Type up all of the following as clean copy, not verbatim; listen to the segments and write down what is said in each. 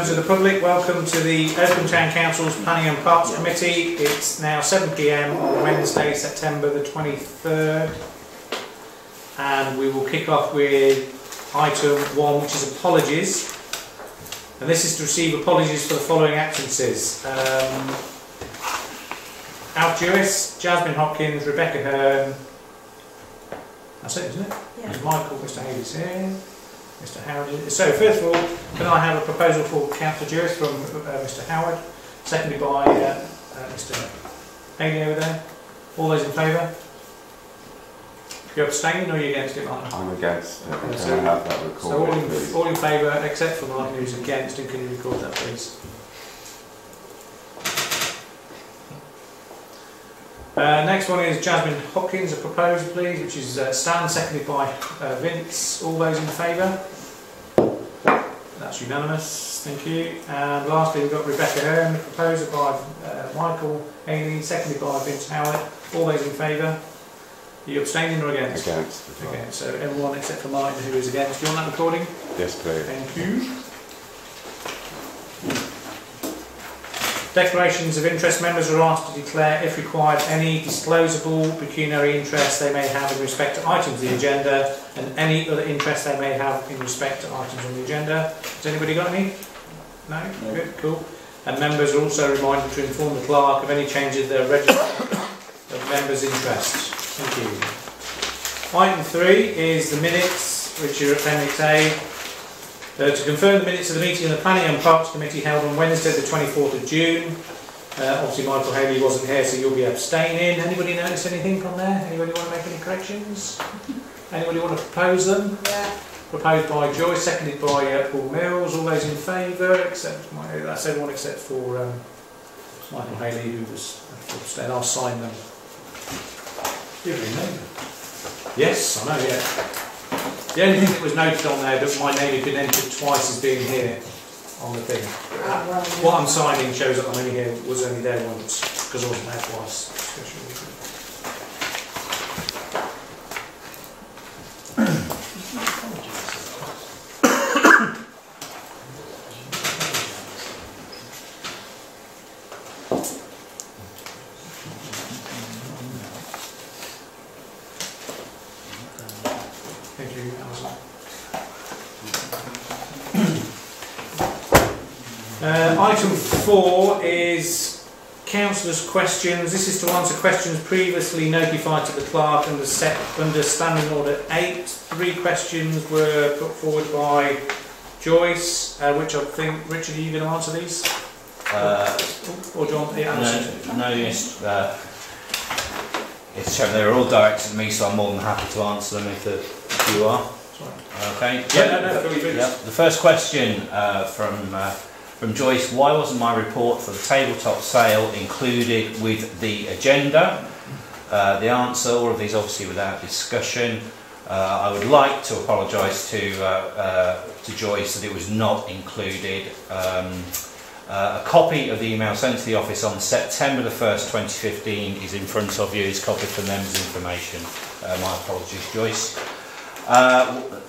members of the public, welcome to the Oakham Town Council's Planning and Parks Committee. It's now 7 p.m. on Wednesday, September the 23rd, and we will kick off with item 1, which is apologies. And this is to receive apologies for the following absences. Alf Jewis, Jasmine Hopkins, Rebecca Hearn. That's it, isn't it? Yeah. There's Michael, Mr. Haley's here. Mr. Howard. So first of all, can I have a proposal for Councillor Jewis from Mr. Howard, seconded by Mr. Haley over there. All those in favour? You're abstaining or are you against it, Martin? I'm against it. Okay, Can I have that recorded, so all in favour except for Martin who's against, and can you record that please? Next one is Jasmine Hopkins, a proposal please, which is Stan, seconded by Vince. All those in favour? That's unanimous, thank you. And lastly we've got Rebecca Hearn, a proposal by Michael Haley, seconded by Vince Howard. All those in favour? Are you abstaining or against? Against. Okay, so everyone except for Martin who is against. Do you want that recording? Yes please. Thank you. Declarations of interest. Members are asked to declare, if required, any disclosable pecuniary interest they may have in respect to items on the agenda and any other interest they may have in respect to items on the agenda. Has anybody got any? No? Good, cool. And members are also reminded to inform the clerk of any changes to their register of members' interest. Thank you. Item 3 is the minutes, which are Appendix A. To confirm the minutes of the meeting of the Planning and Parks Committee held on Wednesday the 24th of June. Obviously Michael Haley wasn't here, so you'll be abstaining. Anybody notice anything from there? Anybody want to make any corrections? Anybody want to propose them? Yeah. Proposed by Joyce, seconded by Paul Mills. All those in favour, except that's everyone except for Michael Haley, who was abstaining. I'll sign them. Yes, I know, yeah. The only thing that was noted on there that my name had been entered twice as being here on the thing. What I'm signing shows that I'm only here, was only there once, because I wasn't there twice. Thank you, Alison. Item 4 is councillors' questions. This is to answer questions previously notified to the clerk under Standing Order 8. 3 questions were put forward by Joyce, which I think, Richard, are you going to answer these? Or do you want the answer? No, yes. It's they were all directed at me, so I'm more than happy to answer them if you are. Sorry. Okay. Yeah, no, The first question from Joyce: why wasn't my report for the tabletop sale included with the agenda? The answer: all of these obviously without discussion. I would like to apologise to Joyce that it was not included. A copy of the email sent to the office on September the 1st, 2015 is in front of you. It's copied for members' information. My apologies, Joyce.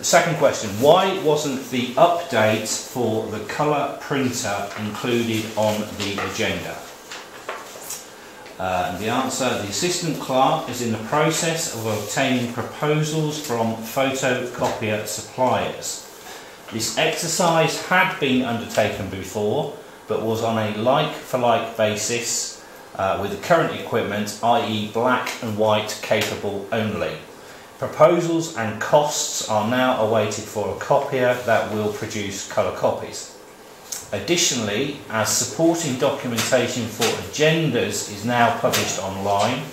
Second question: why wasn't the update for the colour printer included on the agenda? And the answer: the assistant clerk is in the process of obtaining proposals from photocopier suppliers. This exercise had been undertaken before, but was on a like-for-like basis with the current equipment, i.e. black and white capable only. Proposals and costs are now awaited for a copier that will produce colour copies. Additionally, as supporting documentation for agendas is now published online,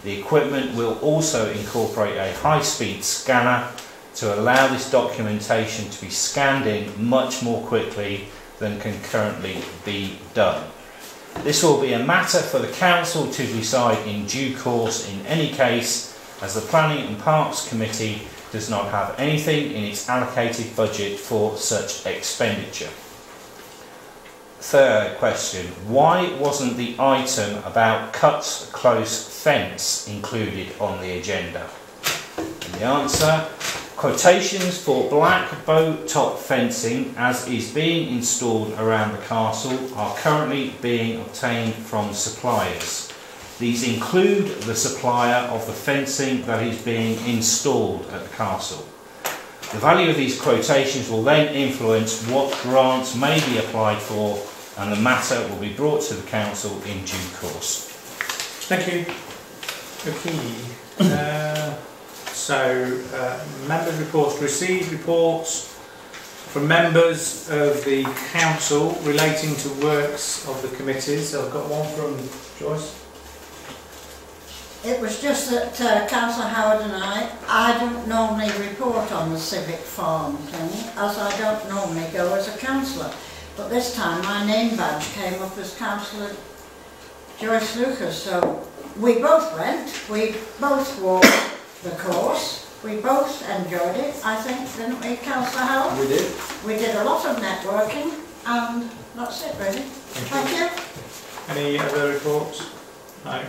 the equipment will also incorporate a high-speed scanner to allow this documentation to be scanned in much more quickly than can currently be done. This will be a matter for the council to decide in due course in any case, as the Planning and Parks Committee does not have anything in its allocated budget for such expenditure. Third question: why wasn't the item about cut close fence included on the agenda? And the answer: Quotations for black bow top fencing as is being installed around the castle are currently being obtained from suppliers. These include the supplier of the fencing that is being installed at the castle. The value of these quotations will then influence what grants may be applied for, and the matter will be brought to the council in due course. Thank you. Okay. Members' reports. Received reports from members of the council relating to works of the committees. I've got one from Joyce. It was just that Councillor Howard and I don't normally report on the civic farm thing, as I don't normally go as a councillor. But this time my name badge came up as Councillor Joyce Lucas, so we both went, we both walked the course, we both enjoyed it, I think, didn't we, Councillor Howard? We did. We did a lot of networking, and that's it really. Thank you. Any other reports? No.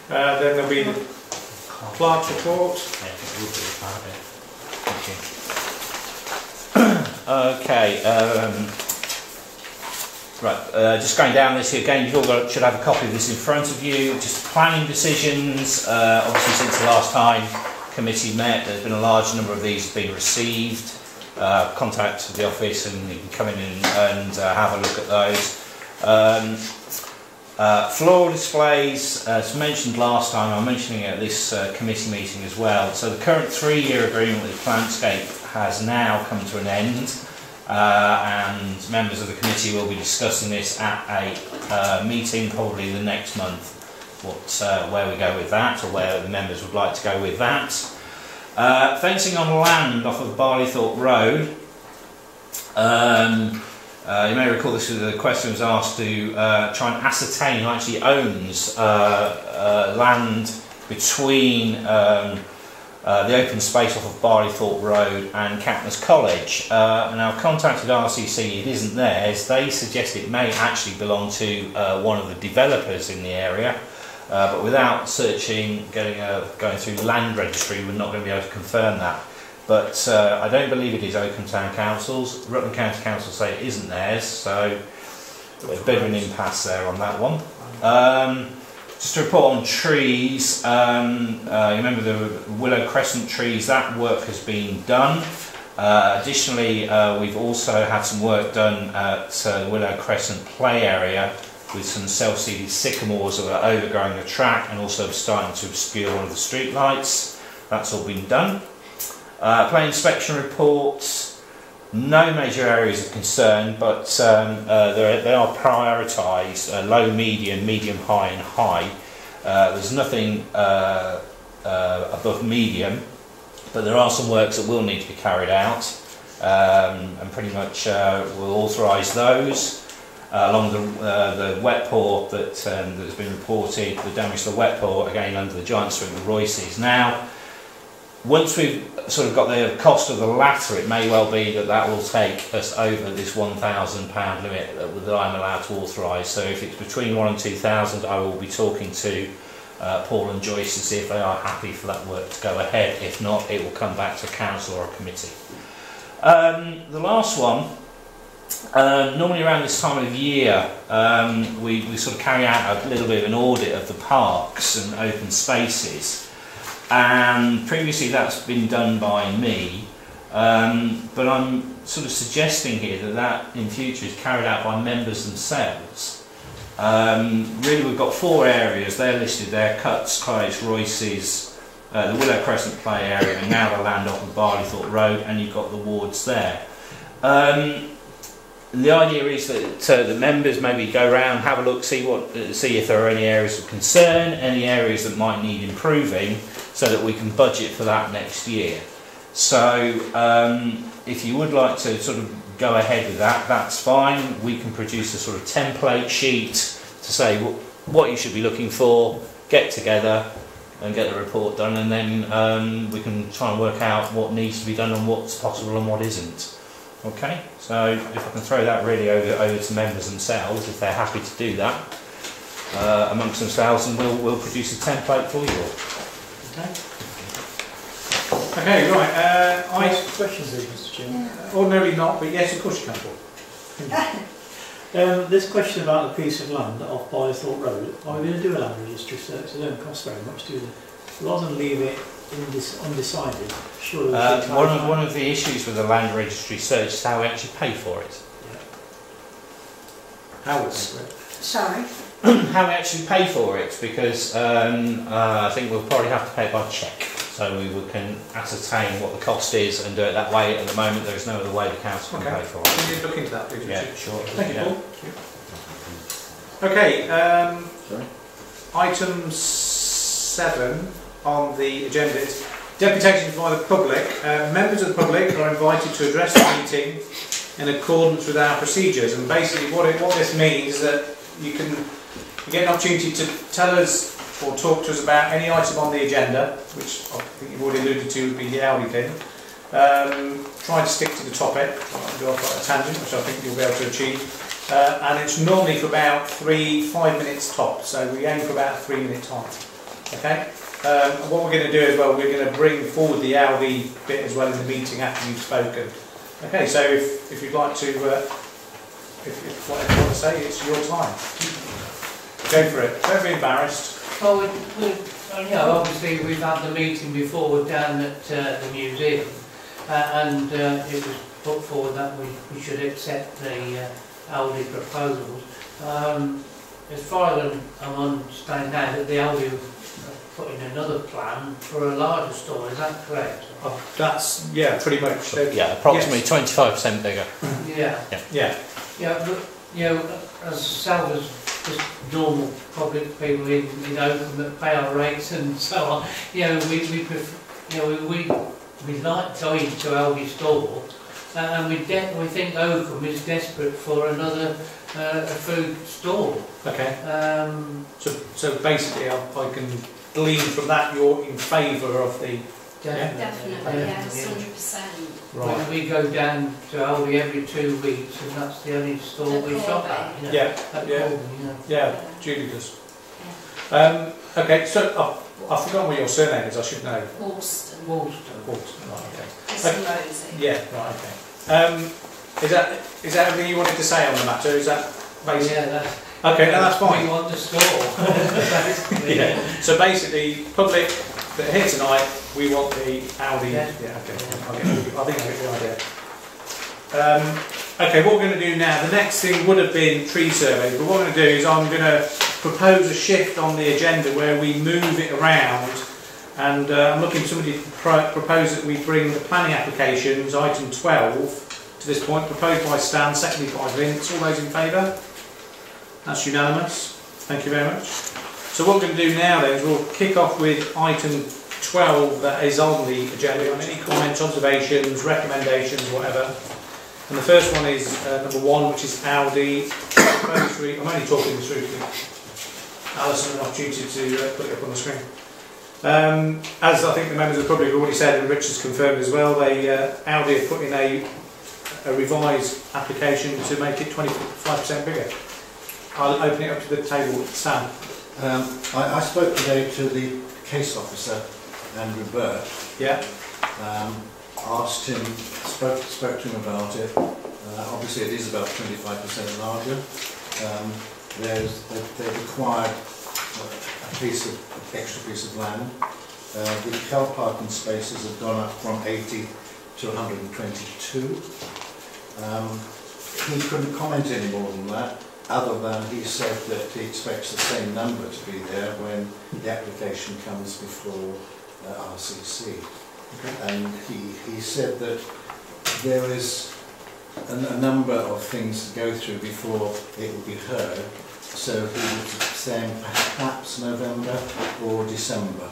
Then there'll be the clerk's report. Okay. Right. Just going down this here again. You all should have a copy of this in front of you. Just planning decisions. Obviously, since the last time committee met, there's been a large number of these being received. Contact the office, and you can come in and have a look at those. Floral displays, as mentioned last time, I'm mentioning it at this committee meeting as well. So the current 3-year agreement with Plantscape has now come to an end, and members of the committee will be discussing this at a meeting probably the next month, where we go with that, or where the members would like to go with that. Fencing on land off of Barleythorpe Road. You may recall the question was asked to try and ascertain who actually owns land between the open space off of Barleythorpe Road and Captain's College. And I've contacted RCC, it isn't theirs. They suggest it may actually belong to one of the developers in the area, but without searching, going through the land registry, we're not going to be able to confirm that. But I don't believe it is Oakham Town Council's. Rutland County Council say it isn't theirs, so there's a bit of an impasse there on that one. Just to report on trees, you remember the Willow Crescent trees, that work has been done. Additionally, we've also had some work done at the Willow Crescent play area with some self-seeded sycamores that are overgrowing the track and also starting to obscure one of the street lights. That's all been done. Plan inspection reports, no major areas of concern, but they are prioritised, low, medium, high and high. There's nothing above medium, but there are some works that will need to be carried out, and pretty much we'll authorise those. Along the wet pour that's been reported, the damage to the wet pour, again under the giant swing of Royce's. Now, once we've sort of got the cost of the latter, it may well be that will take us over this £1,000 limit that I'm allowed to authorise. So if it's between 1,000 and 2,000, I will be talking to Paul and Joyce to see if they are happy for that work to go ahead. If not, it will come back to council or a committee. The last one, normally around this time of year, we sort of carry out a little bit of an audit of the parks and open spaces. And previously that's been done by me, but I'm sort of suggesting here that in future is carried out by members themselves. Really, we've got 4 areas, they're listed there: Cuts, Close, Royce's, the Willow Crescent play area, and now the land off of Barleythorpe Road, and you've got the wards there. The idea is that the members maybe go around, have a look, see if there are any areas of concern, any areas that might need improving, so that we can budget for that next year. So if you would like to sort of go ahead with that, that's fine. We can produce a sort of template sheet to say what you should be looking for, get together and get the report done, and then we can try and work out what needs to be done and what's possible and what isn't. Okay, so if I can throw that really over to members themselves, if they're happy to do that amongst themselves, and we'll produce a template for you all. Okay. Okay, right. I ask questions, Mr. Chairman. Ordinarily not, but yes, of course you can. This question about the piece of land off Bythorpe Road, are we going to do a land registry search? They don't cost very much, do they? Rather than leave it undecided, surely we should clarify. One of the issues with the land registry search is how we actually pay for it. How would it? Sorry? How we actually pay for it, because I think we'll probably have to pay it by cheque. So we can ascertain what the cost is and do it that way. At the moment, there's no other way the council can pay for it. Can you look into that, please? Yeah, sure. Thank you, Paul. Okay, Sorry? item 7 on the agenda is deputations by the public. Members of the public are invited to address the meeting in accordance with our procedures, and basically what this means is that you get an opportunity to tell us or talk to us about any item on the agenda, which I think you've already alluded to would be the Audi thing. Try and stick to the topic, go off like a tangent, which I think you'll be able to achieve. And it's normally for about 5 minutes top, so we aim for about a 3-minute time. Okay? What we're going to do as well, we're going to bring forward the Audi bit as well in the meeting after you've spoken. Okay, so if you'd like to, if whatever you want to say, it's your time. Go for it. Don't be embarrassed. Well, obviously we've had the meeting before down at the museum, and it was put forward that we should accept the Aldi proposals. As far as I'm understanding now, that the Aldi have put in another plan for a larger store, is that correct? That's, yeah, pretty much. Yeah, approximately 25% bigger. Yeah, but, you know, as Sal was just normal public people in Oakham that pay our rates and so on, you know, we like going to Aldi store, and we think Oakham is desperate for another food store. Okay. So basically, I can glean from that you're in favour of the. Definitely, yes, 100%. Right. We go down to Aldi every 2 weeks, and that's the only store we shop at. You know, Yeah, Julie does. Okay, so I've forgotten what your surname is. I should know. Woolston. Right. Okay. Mr. Rosie. Yeah. Right. Okay. Is that everything you wanted to say on the matter? Is that basically? Yeah, that's. Okay, no, that's fine. We want the store. Yeah. So basically, public that are here tonight, we want the Audi. Yeah. Okay. I think I get the idea. Okay, what we're going to do now, the next thing would have been tree survey, but what I'm going to do is I'm going to propose a shift on the agenda where we move it around, and I'm looking for somebody to propose that we bring the planning applications, item 12, to this point, proposed by Stan, seconded by Vince. All those in favour? That's unanimous. Thank you very much. So what we're going to do now then is we'll kick off with item 12 that is on the agenda. Any comments, observations, recommendations, whatever. And the first one is number 1, which is Audi. I'm only talking this through to Alison an opportunity to put it up on the screen. As I think the members of the public have already said, and Rich has confirmed as well, Audi have put in a revised application to make it 25% bigger. I'll open it up to the table. Sam. I spoke today to the case officer, Andrew Burke. Yeah. Asked him, spoke to him about it. Obviously, it is about 25% larger. They've acquired a extra piece of land. The car parking spaces have gone up from 80 to 122. He couldn't comment any more than that, other than he said that he expects the same number to be there when the application comes before RCC. Okay. And he said that there is a number of things to go through before it will be heard, so he was saying perhaps November or December.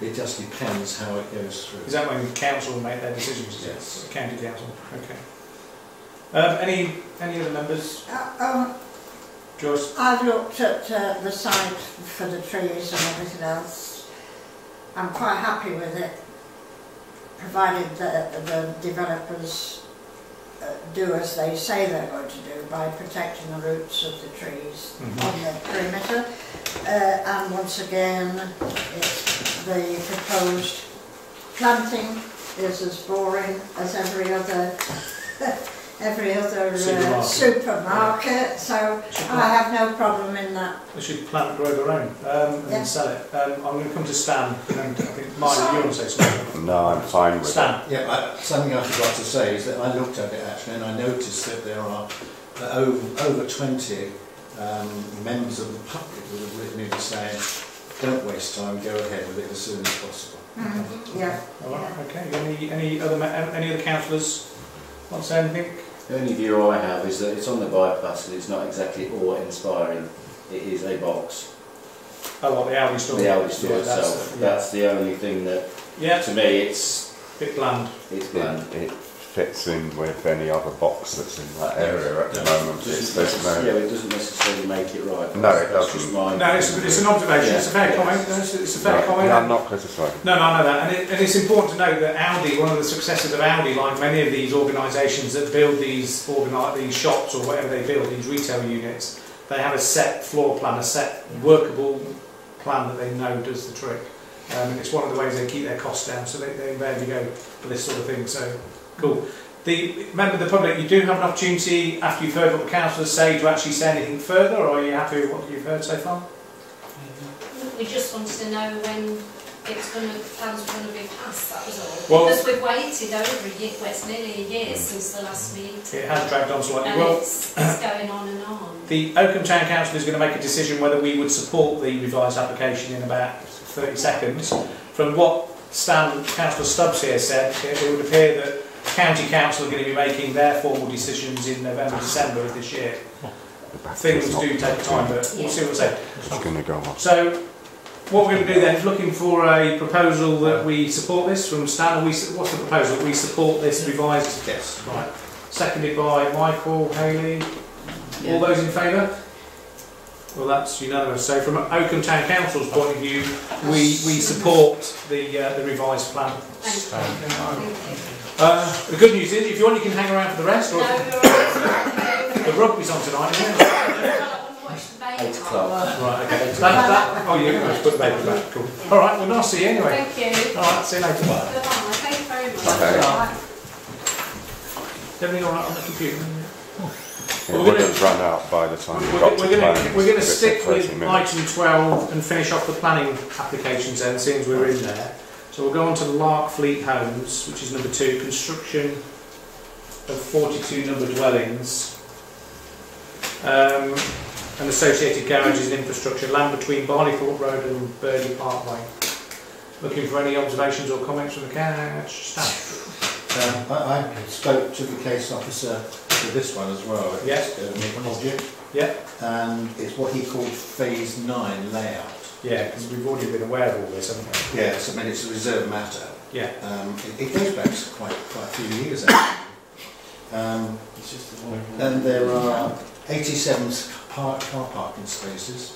It just depends how it goes through. Is that when council will make their decisions? Yes. County council. Okay. Any other members? Joyce? I've looked at the site for the trees and everything else. I'm quite happy with it, provided the developers do as they say they're going to do by protecting the roots of the trees on the perimeter. And once again, it's the proposed planting is as boring as every other supermarket, so I have no problem in that. They should plant, grow their own and sell it. I'm going to come to Stan, and I think Mike, you want to say something? No, I'm fine with Stan. Yeah, something I forgot to say is that I looked at it actually and I noticed that there are over 20 members of the public that have written in saying, don't waste time, go ahead with it as soon as possible. Mm-hmm. Yeah. All right, okay. Any other councillors want to say anything? The only view I have is that it's on the bypass and it's not exactly awe-inspiring. It is a box. Oh, what, the Aldi store? The Aldi store Yeah, itself. That's the only thing that, to me, it's a bit bland. It's bland. it fits in with any other box that's in that area at the moment. It doesn't necessarily make it right. No, it That's doesn't. just my No, it's an observation. Yeah. It's a fair comment. It's a fair comment. I'm not criticising. No, I know that, and it's important to note that Aldi, one of the successes of Aldi, like many of these organisations that build these shops or whatever they build, these retail units, they have a set floor plan, a set workable plan that they know does the trick. And it's one of the ways they keep their costs down, so they rarely go for this sort of thing. So, cool. Member of the public, you do have an opportunity after you've heard what the councillors say to actually say anything further, or are you happy with what you've heard so far? We just wanted to know when plans were going to be passed, that was all. Well, because we've waited over a year, well, it's nearly a year since the last meeting. It has dragged on slightly. And Well, it's going on and on. the Oakham Town Council is going to make a decision whether we would support the revised application in about 30 seconds. From what Councillor Stubbs here said, it would appear that County Council are going to be making their formal decisions in November, December of this year. Things do take time, but we'll see what they say. It's going to go on. So, what we're going to do then is looking for a proposal that we support this from Stan. What's the proposal? We support this revised? Yes. Right. Seconded by Michael, Hayley. All those in favour? Well, that's unanimous. So, from Oakham Town Council's point of view, we support the revised plan. The good news is, if you want, you can hang around for the rest. Or the rugby's on tonight, isn't it? 8 o'clock. Right, okay. Oh, you're going to put the baby back. Cool. All right, well, nice to see you anyway. Thank you. All right, see you later. Bye. Thank you very much. Okay. Everything all right on the computer? It would have run out by the time we got to planning. We're going to It's stick 30 with minutes. item 12 and finish off the planning applications then, seeing as we're in there. So we'll go on to Larkfleet Homes, which is number 2, construction of 42 number dwellings. And associated garages and infrastructure, land between Barleythorpe Road and Burley Parkway. Looking for any observations or comments from the staff? I spoke to the case officer for this one as well. Yes. Nick Hodgett. Yeah. And it's what he called Phase 9 layout. Yeah, because we've already been aware of all this, haven't we? Yes, I mean it's a reserved matter. Yeah. It goes back to quite a few years actually. And there are 87 car parking spaces.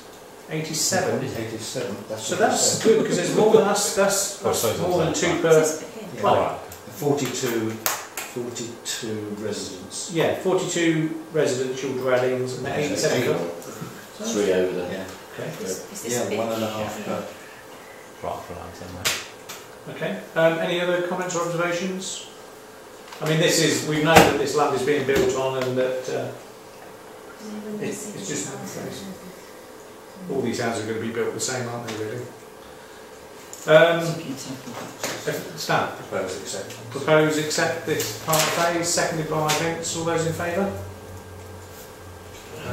87? 87. So that's good, because there's more than us. That's more than 2 per. Yeah. Well, 42 residents. yeah, 42 residential dwellings and 87 cars. 3 over there. Yeah. Okay. Yeah, 1.5 per. Right for that, Okay. Any other comments or observations? I mean, we know that this land is being built on, and that it's just all these houses are going to be built the same, aren't they? Really. Stan. Propose accept this part phase. Seconded by Vince. All those in favour? 1,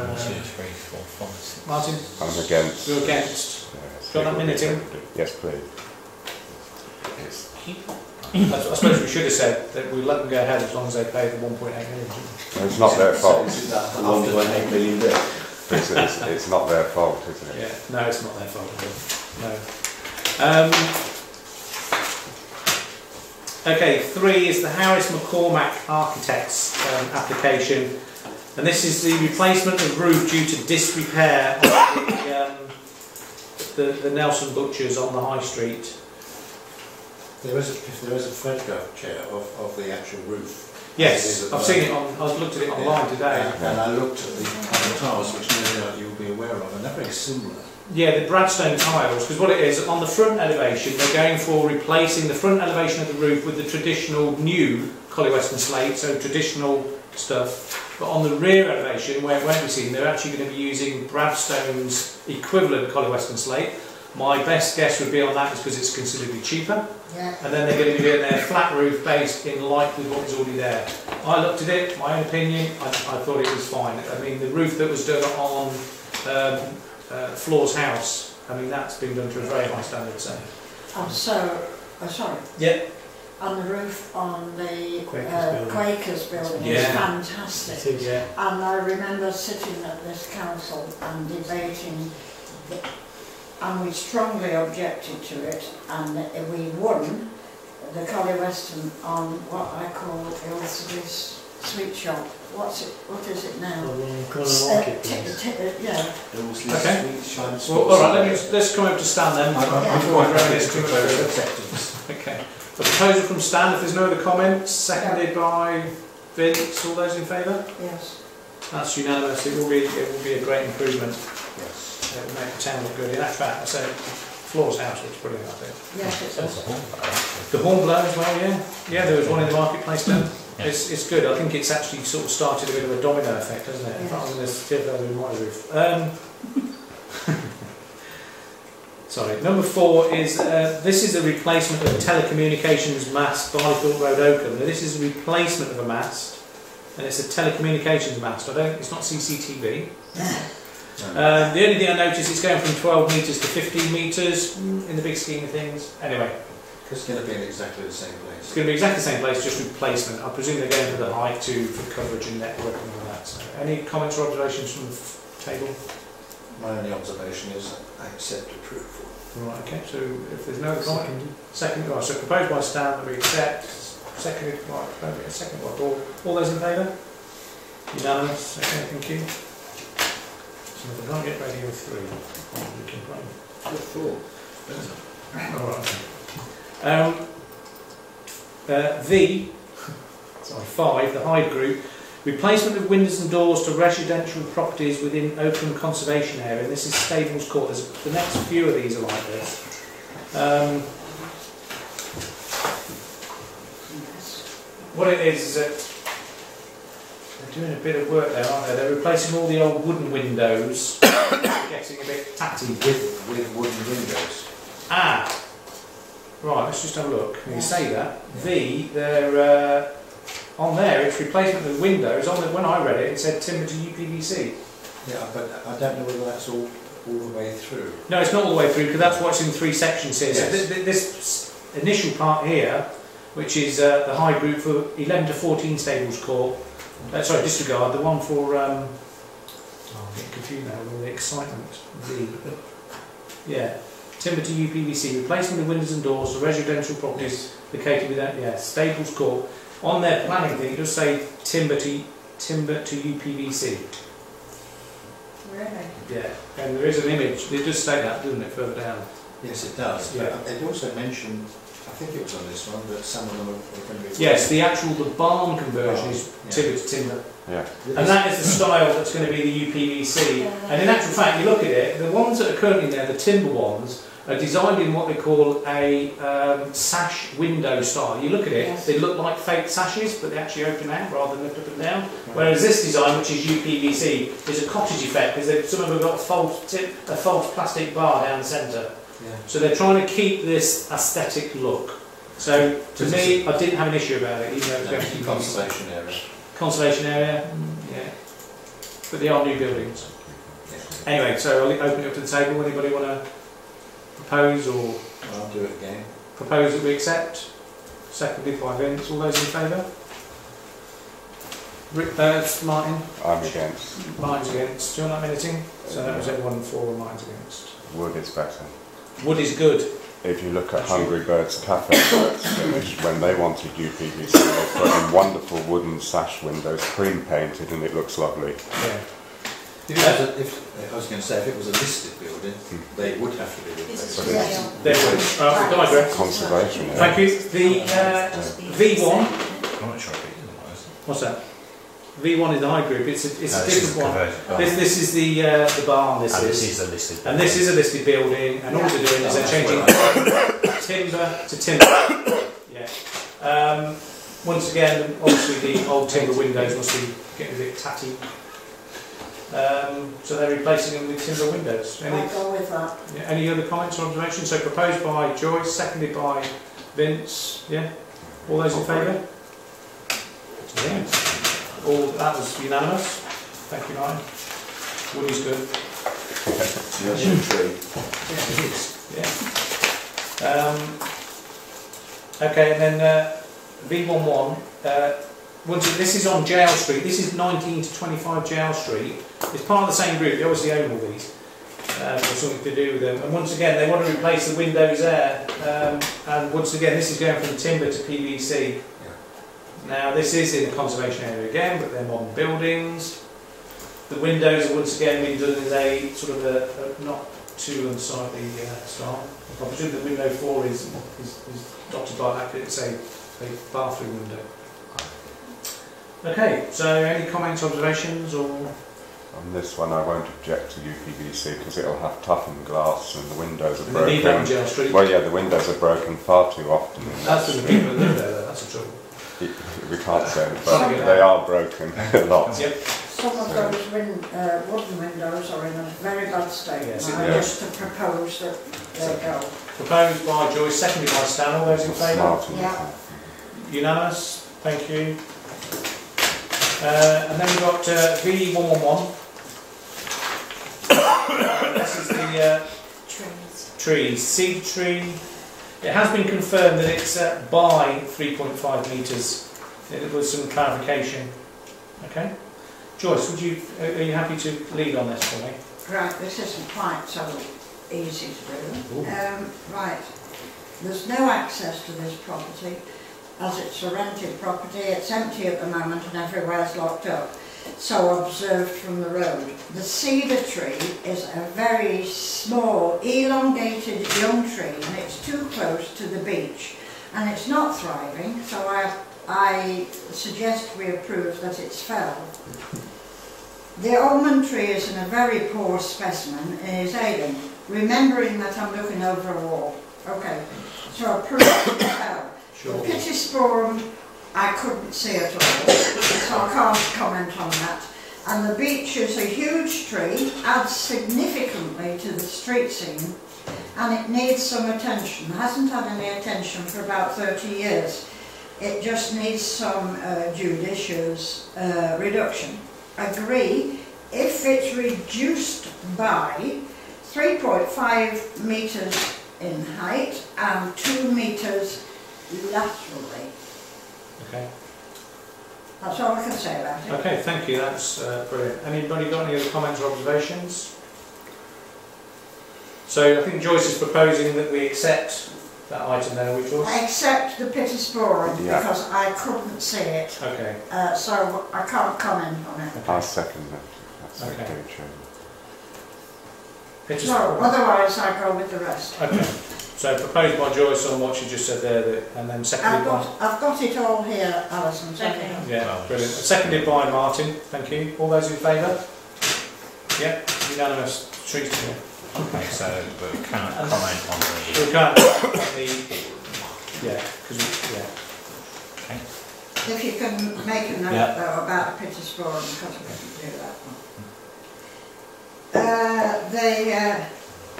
2, 3, 4, 5, 6. Martin. I'm against. You're against. Yes, Got that minute in? Yes, please. Yes. I suppose we should have said that we let them go ahead as long as they pay the 1.8 million. It's not their fault. Is that the 1.8 million bit? It's not their fault, isn't it? Yeah, no, it's not their fault. No. Okay, 3 is the Harris McCormack Architects application, and this is the replacement of roof due to disrepair of the Nelson Butchers on the High Street. There is a photograph, Chair, of the actual roof. Yes, I've seen it on. I've looked at it online today. And I looked at the other tiles, which no doubt you'll be aware of, and they're very similar. Yeah, the Bradstone tiles, because what it is, on the front elevation, they're going for replacing the front elevation of the roof with the traditional new Collie Western slate, so traditional stuff. But on the rear elevation, where it won't be seen, they're actually going to be using Bradstone's equivalent Collie Western slate. My best guess would be on that is because it's considerably cheaper. Yeah. And then they're going to be doing their flat roof based in line with what was already there. I looked at it, my own opinion, I thought it was fine. I mean, the roof that was done on Floor's house, I mean, that's been done to a very high standard. So. And so, sorry. Yeah. And the roof on the Quakers building Yeah. is fantastic. It is, yeah. And I remember sitting at this council and debating it, and we strongly objected to it, and we won the Collie Western on what I call Ilseby's Sweet Shop. What is it now? Yeah. Okay. Well, all right. Let's come over to Stan then. Before I bring this too much further. Okay. A proposal from Stan. If there's no other comments, seconded by Vince. All those in favour? Yes. That's unanimous. It will be a great improvement. Yes. It will make the town look good. In actual fact, I say Floor's house looks brilliant, I think. Yes, it does. The horn blower as well, yeah. Yeah, there was one in the marketplace done. Yeah. It's good. I think it's actually sort of started a bit of a domino effect, hasn't it? In fact, I'm going to see if that in my roof. Sorry. Number 4 is this is a replacement of a telecommunications mast, Barleythorpe Road, Oakham. Now, this is a replacement of a mast, and it's a telecommunications mast. It's not CCTV. The only thing I noticed is going from 12 metres to 15 metres in the big scheme of things. Anyway. It's going to be in exactly the same place. It's going to be exactly the same place, just replacement. I presume they're going for the height for coverage and network and all that. So, any comments or observations from the table? My only observation is I accept approval. Right, okay, so if there's no comment, so proposed by Stan that we accept, seconded by Paul. All those in favour? Unanimous, okay, thank you. So if we can't get radio 3, we can run. Alright. 5, the Hyde Group. Replacement of windows and doors to residential properties within Oakham Conservation Area. And this is Stables Court. The next few of these are like this. What it is that they're doing a bit of work there, aren't they? They're replacing all the old wooden windows, getting a bit tatty with wooden windows. Right, let's just have a look. When you say that, they're on there, it's replacement of the windows. When I read it, it said timber to UPVC. Yeah, but I don't know whether that's all the way through. No, it's not all the way through, because that's what's in 3 sections here. Yes. So this initial part here, which is the Hyde Group for 11 to 14 Stables Court. Sorry, disregard the one for. I'm getting confused now with all the excitement. Yeah, timber to UPVC, replacement of windows and doors to residential properties located within Stables Court. On their planning thing, it does say timber to UPVC. Really? Yeah, and there is an image. It does state that, doesn't it, further down? Yes, it does. Yeah. But it also mentioned, I think it was on this one, that some of them are going to be... Yes, the barn conversion is timber to timber. Yeah. And that is the style that's going to be the UPVC. And in actual fact, you look at it, the ones that are currently there, the timber ones, are designed in what they call a sash window style. You look at it, they look like fake sashes, but they actually open out rather than lift up and down. Whereas this design, which is UPVC, is a cottage effect, because some of them have got a false plastic bar down the centre. Yeah. So they're trying to keep this aesthetic look. So to me, I didn't have an issue about it, even though it was going to be conservation area. Conservation area, yeah. But they are new buildings. Yeah. Anyway, so I'll open it up to the table. Anybody want to propose or I'll do it again. propose that we accept? Seconded by Vince. All those in favour? Martin? I'm against. Martin's against. Do you want that minuting? So that was everyone for and Martin's against. Wood is better. Wood is good. If you look at Hungry Birds Cafe that's finished, when they wanted UPVC, they put in wonderful wooden sash windows, cream painted, and it looks lovely. Yeah. I was going to say, if it was a listed building, they would have to be replaced. They would. Digress. Conservation. Thank you. The V1. What's that? V1 is the high group. It's a different one. This is the barn. This is a listed building. And this is a listed building, and all they're doing is they're changing timber to timber. Yeah. Once again, obviously the old timber windows must be getting a bit tatty. So they're replacing them with timber windows. I'll go with that. Yeah, any other comments or observations? So proposed by Joyce, seconded by Vince. Yeah. All those in favour? Yeah. All that was unanimous. Thank you, Ryan. Wood is good. Yes, true. Yeah, it is. Yeah. Okay, and then V11. This is on Jail Street. This is 19 to 25 Jail Street. It's part of the same group. They obviously own all these. There's something to do with them. And once again, they want to replace the windows there. And once again, this is going from timber to PVC. Now, this is in the conservation area again, but they're modern buildings. The windows have once again been done in a sort of a not too unsightly style. I presume that window 4 is dotted by that, it's a bathroom window. Okay, so any comments, observations, or? On this one, I won't object to UPVC because it'll have toughened glass and the windows are They need that on broken. Jail Street. Well, yeah, the windows are broken far too often. That's for the people that live there, though. That's the trouble. We can't say it, but they are broken a lot. Yep. Some of those wooden windows are in a very bad state. Yes, I just to propose that they go. Proposed by Joyce, seconded by Stan. All those in favour? Martin. Yeah. Unanimous. Thank you. And then we've got V111. This is the trees. Seed tree. It has been confirmed that it's by 3.5 metres. It was some clarification. Okay. Joyce, are you happy to lead on this for me? Right, this isn't quite so easy to do. Right, there's no access to this property as it's a rented property. It's empty at the moment and everywhere's locked up. So observed from the road. The cedar tree is a very small, elongated young tree and it's too close to the beach and it's not thriving, so I suggest we approve that it's felled. The almond tree is in a very poor specimen and is ailing, remembering that I'm looking over a wall. Okay, so approve it fell. Sure. The Pittosporum I couldn't see at all, so I can't comment on that. And the beech is a huge tree, adds significantly to the street scene, and it needs some attention. It hasn't had any attention for about 30 years. It just needs some judicious reduction. Agree, if it's reduced by 3.5 metres in height and 2 metres laterally. Okay. That's all I can say about it. Okay, thank you. That's brilliant. Anybody got any other comments or observations? So I think Joyce is proposing that we accept that item there, which was? I accept the Pittosporum because I couldn't see it. Okay. So I can't comment on it. I'll second that. That's Okay. okay, Chairman. No, otherwise I go with the rest. Okay. So proposed by Joyce on what she just said there, and then seconded by... I've got it all here, Alison. Second. Yeah, brilliant. Seconded by Martin. Thank you. All those in favour? Yep, unanimous. Trees to you. Okay, so we can't comment on the... We can't on the... Yeah, because Okay. If you can make a note though about Pittosporum, because I couldn't do that one.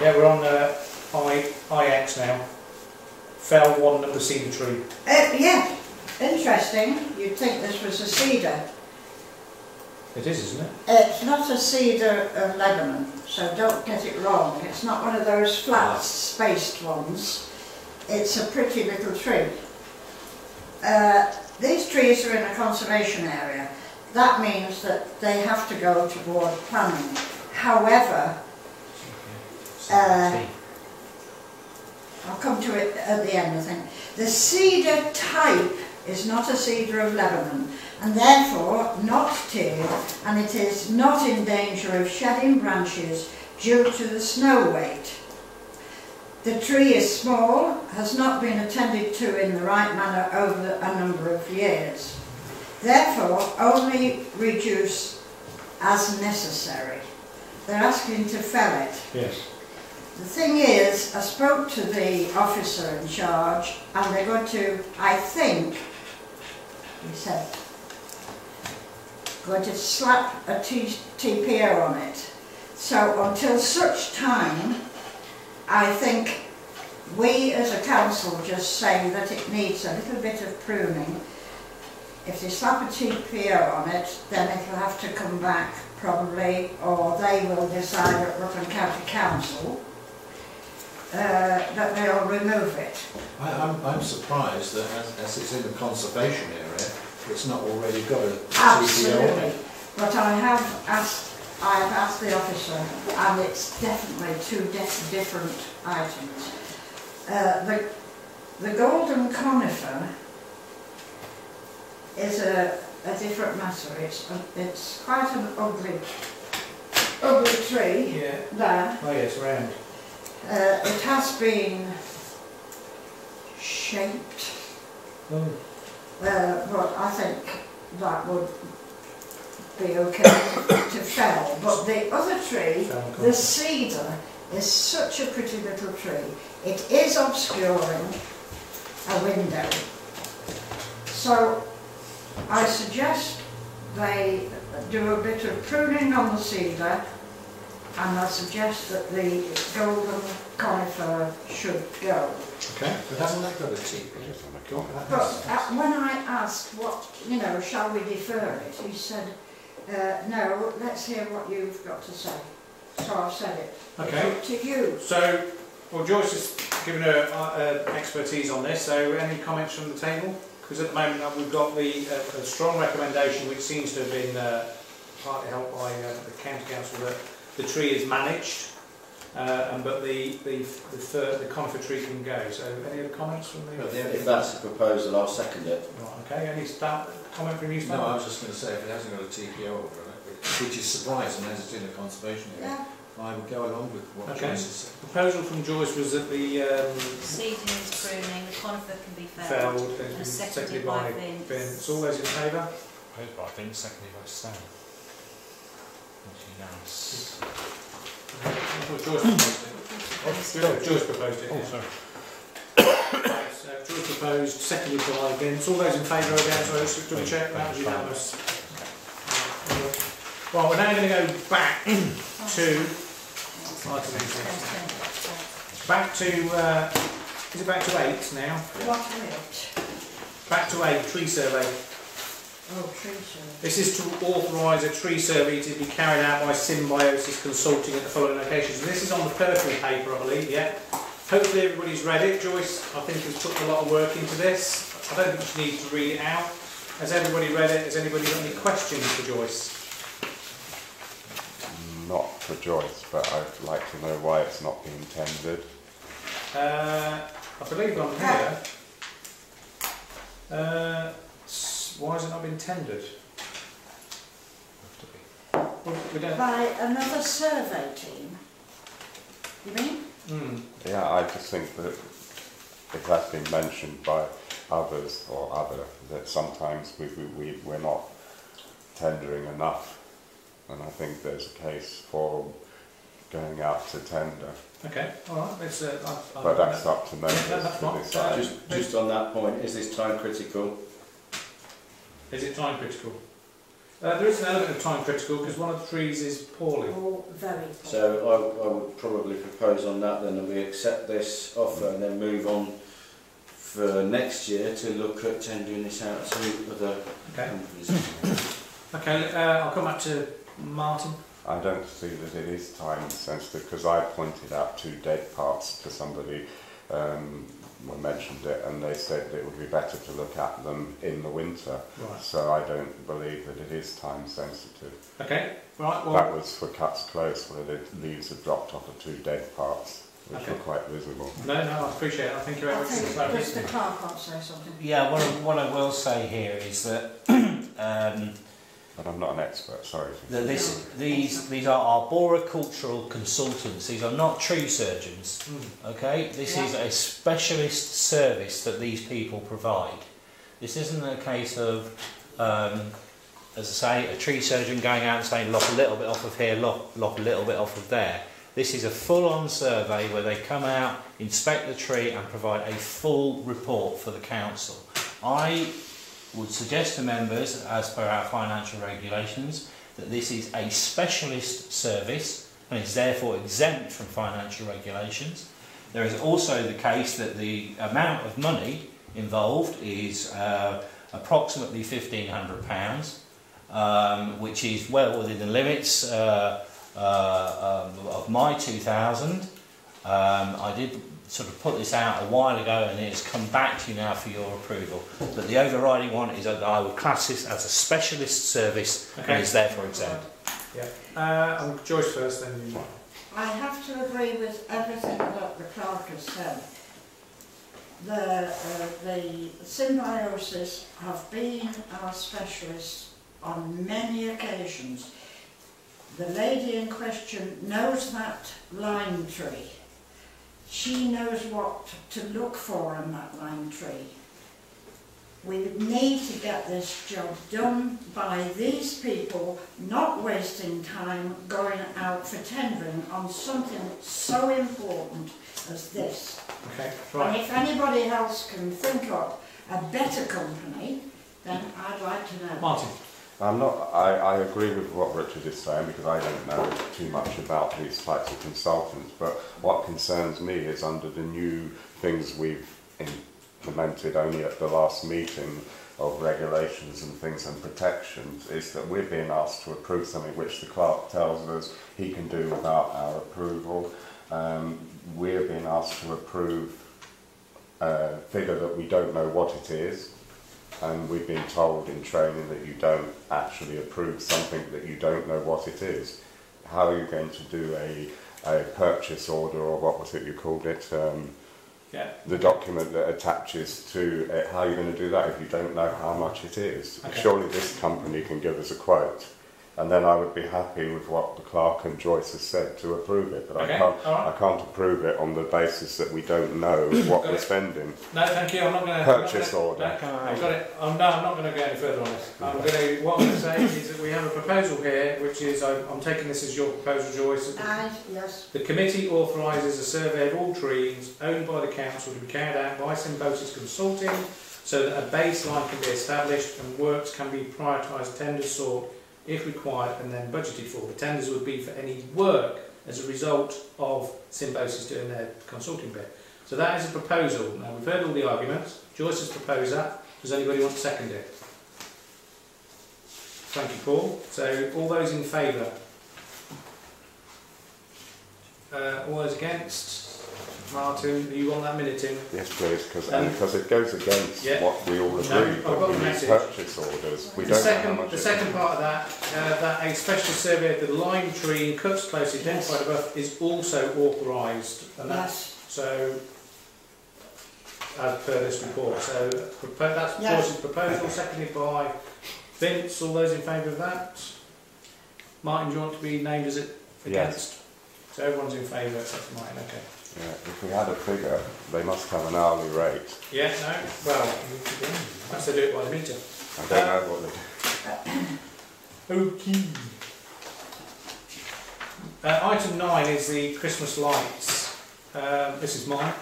yeah, we're on IX now. Fell one of the cedar tree. Yeah, interesting. You'd think this was a cedar. It is, isn't it? It's not a cedar of Lebanon, so don't get it wrong. It's not one of those flat, spaced ones. It's a pretty little tree. These trees are in a conservation area. That means that they have to go toward planning. However, I'll come to it at the end, I think. The cedar type is not a cedar of Lebanon, and therefore not tiered, and it is not in danger of shedding branches due to the snow weight. The tree is small, has not been attended to in the right manner over a number of years. Therefore, only reduce as necessary. They're asking to fell it. Yes. The thing is, I spoke to the officer in charge and they're going to, I think, he said, going to slap a TPO on it. So until such time, I think we as a council just say that it needs a little bit of pruning. If they slap a TPO on it, then it'll have to come back probably, or they will decide at Rutland County Council that they'll remove it. I'm surprised that as it's in the conservation area, it's not already got a TPO on Absolutely. it. But I have asked the officer, and it's definitely two different items. The golden conifer is a different matter. It's quite an ugly tree. Yeah. There. Oh yeah, it's round. It has been shaped, Oh. but I think that would be okay to fell. But the other tree, the cedar, is such a pretty little tree. It is obscuring a window. So I suggest they do a bit of pruning on the cedar, and I suggest that the golden conifer should go. Okay. But hasn't that got a TPO? But when I asked shall we defer it, he said, no, let's hear what you've got to say. So I've said it. Okay. It's up to you. So, well, Joyce has given her expertise on this, so any comments from the table? Because at the moment we've got a strong recommendation which seems to have been partly helped by the County Council that the tree is managed, but the conifer tree can go. So any other comments from the... If that's the proposal, I'll second it. Right, okay, any comment from you, Stan? No, I was just going to say, if it hasn't got a TPO over it, which is surprising as it's in a conservation area, Yeah. I would go along with what Okay. Joyce has said. The proposal from Joyce was that the Seeding is pruning, the conifer can be felled. felled And and seconded by Vince. Vince. All those in favour? Proposed by Vince, seconded by Stan. That's unanimous. Joyce proposed it. Joyce proposed it. Oh, Yeah. sorry. Right, so Joyce proposed, seconded by Vince. All those in favour again, so let's double check, that was unanimous. Well, we're now going to go back to back to is it back to 8 now? What with? Back to 8, tree survey. Oh, tree survey. This is to authorise a tree survey to be carried out by Symbiosis Consulting at the following locations. And this is on the purple paper, I believe, yeah? Hopefully everybody's read it. Joyce, I think, has put a lot of work into this. I don't think she needs to read it out. Has everybody read it? Has anybody got any questions for Joyce? Not for Joyce, but I'd like to know why it's not being tendered. I believe on here. Why has it not been tendered? Well, we don't. By another survey team. You mean? Yeah, I just think that it has been mentioned by others or other that sometimes we're not tendering enough. And I think there's a case for going out to tender. Okay, all right. Let's. But that's up to members that's to fine. decide. Just on that point, is this time critical? Is it time critical? There is an element of time critical because one of the trees is poorly. Oh, very poor. So I would probably propose on that then that we accept this offer and then move on for next year to look at tendering this out to other companies. Okay, I'll come back to Martin. I don't see that it is time sensitive because I pointed out 2 dead parts to somebody when mentioned it, and they said that it would be better to look at them in the winter. Right. So I don't believe that it is time sensitive. Okay, right. Well, that was for Cuts Close where the leaves had dropped off of 2 dead parts, which Okay. were quite visible. no, I appreciate it. Thank you very I much. think for that. Mr. Clark wants to say something. Yeah, what I will say here is that But I'm not an expert, sorry. these are arboricultural consultants. These are not tree surgeons. Okay, this is a specialist service that these people provide. This isn't a case of as I say, a tree surgeon going out and saying lop a little bit off of here, lop a little bit off of there. This is a full-on survey where they come out, inspect the tree and provide a full report for the council. I would suggest to members, as per our financial regulations, that this is a specialist service and is therefore exempt from financial regulations. There is also the case that the amount of money involved is approximately £1,500, which is well within the limits of my 2,000. I did sort of put this out a while ago and it's come back to you now for your approval. But the overriding one is that I would class this as a specialist service and is therefore exempt. Yeah. Joyce first, then you. I have to agree with everything that the clerk has said. The Symbiosis have been our specialists on many occasions. The lady in question knows that lime tree. She knows what to look for in that lime tree. We need to get this job done by these people, not wasting time going out for tendering on something so important as this. Okay, right. And if anybody else can think of a better company, then I'd like to know. Martin. I agree with what Richard is saying because I don't know too much about these types of consultants, but what concerns me is under the new things we've implemented only at the last meeting of regulations and things and protections, is that we're being asked to approve something which the clerk tells us he can do without our approval. We're being asked to approve a figure that we don't know what it is. And we've been told in training that you don't actually approve something that you don't know what it is. How are you going to do a purchase order, or what was it you called it? The document that attaches to it. How are you going to do that if you don't know how much it is? Okay. Surely this company can give us a quote. And then I would be happy with what the clerk and Joyce has said to approve it. But okay. I can't approve it on the basis that we don't know what we're spending. No, thank you. I'm not going to... Purchase order. No, I've got it. No, I'm not going to go any further on this. What I'm going to say is that we have a proposal here, which is, I'm taking this as your proposal, Joyce. Yes. The committee authorises a survey of all trees owned by the council to be carried out by Symbiosis Consulting so that a baseline can be established and works can be prioritised, tenders sought if required and then budgeted for. The tenders would be for any work as a result of Symbiosis doing their consulting bit. So that is a proposal. Now we've heard all the arguments. Joyce has proposed that. Does anybody want to second it? Thank you, Paul. So all those in favour? All those against? Martin, do you want that minute in? Yes, please, because it goes against what we all agree. I've got the message. Purchase orders. We the second part of that, that a specialist survey of the lime tree and cuts closely identified above is also authorised, and that's so as per this report. So that's Joyce's proposal, seconded by Vince. All those in favour of that? Martin, do you want to be named as it against? Yes. So everyone's in favour except for Martin. Okay. Yeah, if we had a figure, they must have an hourly rate. Yeah, no, well, perhaps they do it by the meter. I don't know what they do. Okay. Item 9 is the Christmas lights. This is mine.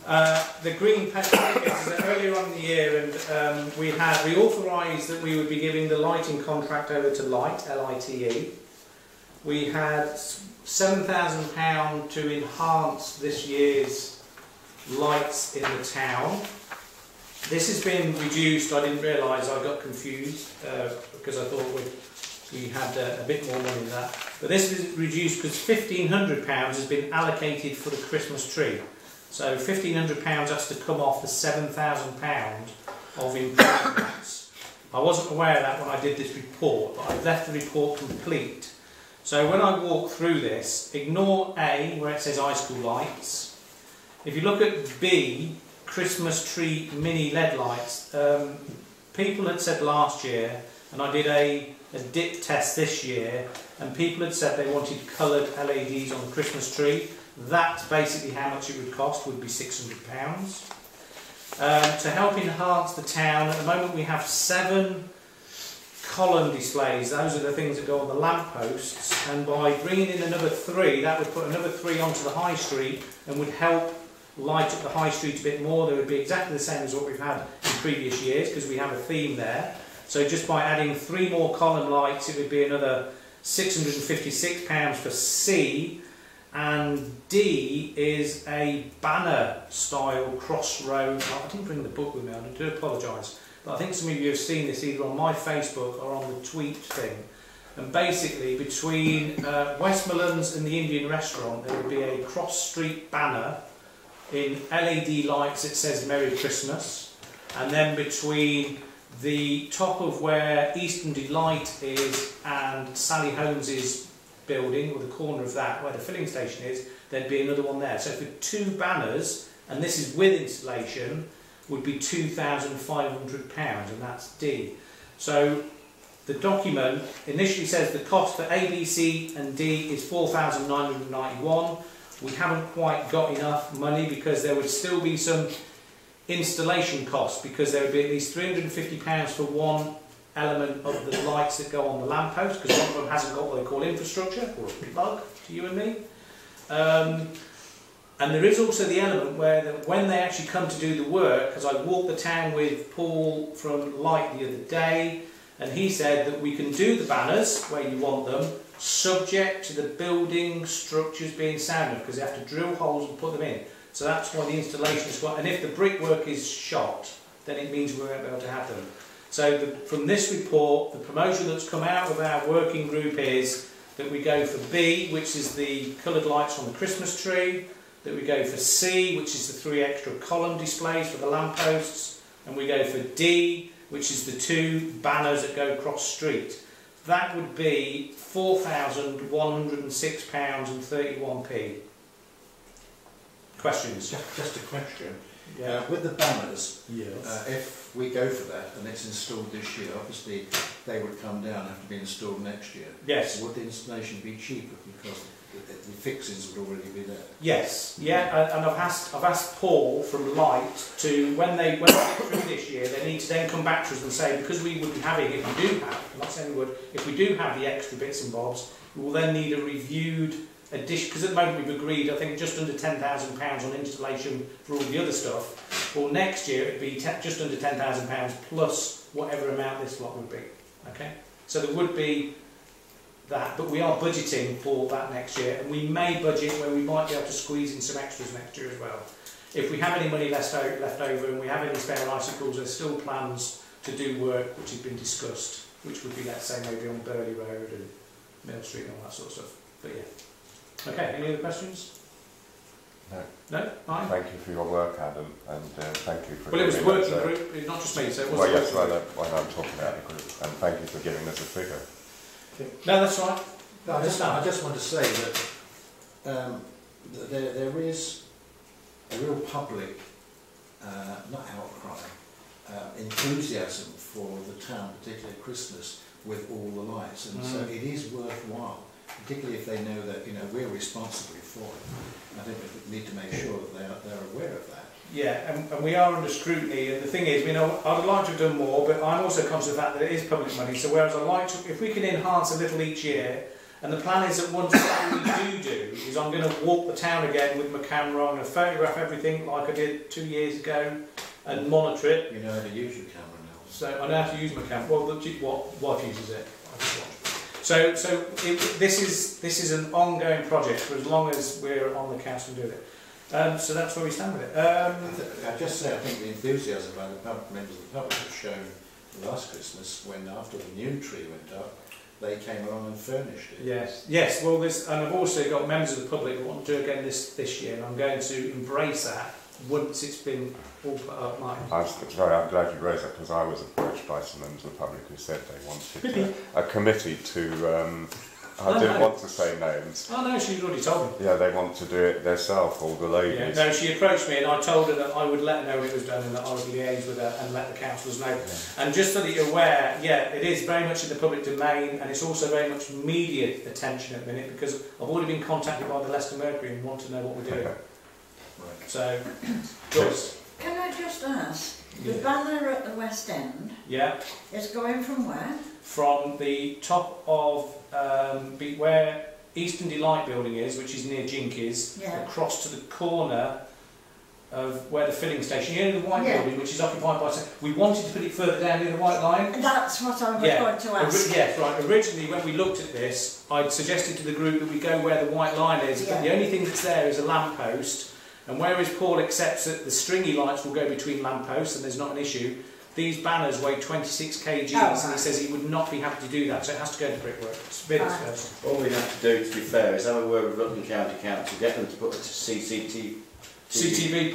The green package is earlier on in the year, and we authorised that we would be giving the lighting contract over to Lite, L-I-T-E. We had £7,000 to enhance this year's lights in the town. This has been reduced. I didn't realise, I got confused because I thought we had a bit more money than that. But this is reduced because £1,500 has been allocated for the Christmas tree. So £1,500 has to come off the £7,000 of improvements. I wasn't aware of that when I did this report, but I've left the report complete. So when I walk through this, ignore A, where it says icicle lights. If you look at B, Christmas tree mini LED lights, people had said last year, and I did a dip test this year, and people had said they wanted coloured LEDs on the Christmas tree. That's basically how much it would cost, would be £600. to help enhance the town. At the moment we have 7 column displays. Those are the things that go on the lampposts, and by bringing in another 3, that would put another 3 onto the high street and would help light up the high street a bit more. They would be exactly the same as what we've had in previous years because we have a theme there. So just by adding 3 more column lights, it would be another £656 for C, and D is a banner style crossroad. I didn't bring the book with me, I do apologise, but I think some of you have seen this either on my Facebook or on the tweet thing. And basically between Westmoreland's and the Indian restaurant there would be a cross street banner in LED lights that says Merry Christmas, and then between the top of where Eastern Delight is and Sally Holmes's building, or the corner of that where the filling station is, there'd be another one there. So for 2 banners, and this is with installation, would be £2,500, and that's D. So the document initially says the cost for A, B, C and D is £4,991. We haven't quite got enough money because there would still be some installation costs, because there would be at least £350 for one element of the lights that go on the lamppost, because one of them hasn't got what they call infrastructure, or a plug to you and me. And there is also the element where when they actually come to do the work, because I walked the town with Paul from Light the other day, and he said that we can do the banners where you want them, subject to the building structures being sound enough, because they have to drill holes and put them in. So that's why the installation is quite, and if the brickwork is shot, then it means we won't be able to have them. So from this report, the promotion that's come out of our working group is that we go for B, which is the coloured lights on the Christmas tree, that we go for C, which is the 3 extra column displays for the lampposts, and we go for D, which is the 2 banners that go across street. That would be £4,106.31p. Questions? Just a question. Yeah. With the banners, Yes. if we go for that and it's installed this year, obviously they would come down and have to be installed next year. Yes. Would the installation be cheaper because the fixings would already be there? Yes. Yeah. And I've asked Paul from Light to when they get through this year, they need to then come back to us and say, because we would be having, if we do have, I'm not saying we would, if we do have the extra bits and bobs, we will then need a reviewed addition, because at the moment we've agreed, I think, just under £10,000 on installation for all the other stuff. Well, next year it'd be just under £10,000 plus whatever amount this lot would be. Okay, so there would be that, but we are budgeting for that next year, and we may budget where we might be able to squeeze in some extras next year as well. If we have any money left over and we have any spare icicles, there's still plans to do work which has been discussed, which would be, let's say, maybe on Burley Road and Mill Street and all that sort of stuff. But yeah. Okay, any other questions? No. No? Fine. Thank you for your work, Adam, and thank you for... Well, it was a working group, not just me, so it was... Well, yes, I'm talking about the group, and thank you for giving us a figure. No, that's right. No, I just want to say that there is a real public, not outcry, enthusiasm for the town, particularly at Christmas, with all the lights, and so it is worthwhile, particularly if they know that we're responsible for it. I think we need to make sure that they're aware of that. Yeah, and we are under scrutiny, and the thing is, I'd like to have done more, but I'm also conscious of the fact that it is public money, so whereas I'd like to, if we can enhance a little each year, and the plan is that once we do is I'm going to walk the town again with my camera, I'm going to photograph everything like I did 2 years ago, and monitor it. You know how to use your camera now. So I know how to use my camera. Well, what wife uses it. I just watch. So this is an ongoing project for as long as we're on the council and doing it. So that's where we stand with it. I just say I think the enthusiasm by the members of the public was shown last Christmas when, after the new tree went up, they came along and furnished it. Yes. Well, and I've also got members of the public who want to do again this year, and I'm going to embrace that once it's been all put up. I'm glad you raised that, because I was approached by some members of the public who said they wanted a committee to... I didn't want to say names. Oh no, she's already told me. Yeah, they want to do it themselves, all the ladies. Yeah, no, she approached me and I told her that I would let her know it was done and that I would liaise with her and let the councillors know. Yeah. And just so that you're aware, yeah, it is very much in the public domain, and it's also very much media attention at the minute, because I've already been contacted by the Leicester Mercury and want to know what we're doing. Right. So, Joyce. Can I I just ask, the banner at the West End Yeah. is going from where? From the top of where Eastern Delight building is, which is near Jinkies, Yeah. across to the corner of where the filling station, you know the white Yeah. building, which is occupied by... We wanted to put it further down near the white line. That's what I was Yeah. going to ask. Yes, right. Originally, when we looked at this, I'd suggested to the group that we go where the white line is, but the only thing that's there is a lamp post. And whereas Paul accepts that the stringy lights will go between lamp posts and there's not an issue, these banners weigh 26 kgs, and he says he would not be happy to do that, so it has to go to brickwork. It's Vince first. All we have to do, to be fair, is have a word with Rutland County Council, get them to put a CCTV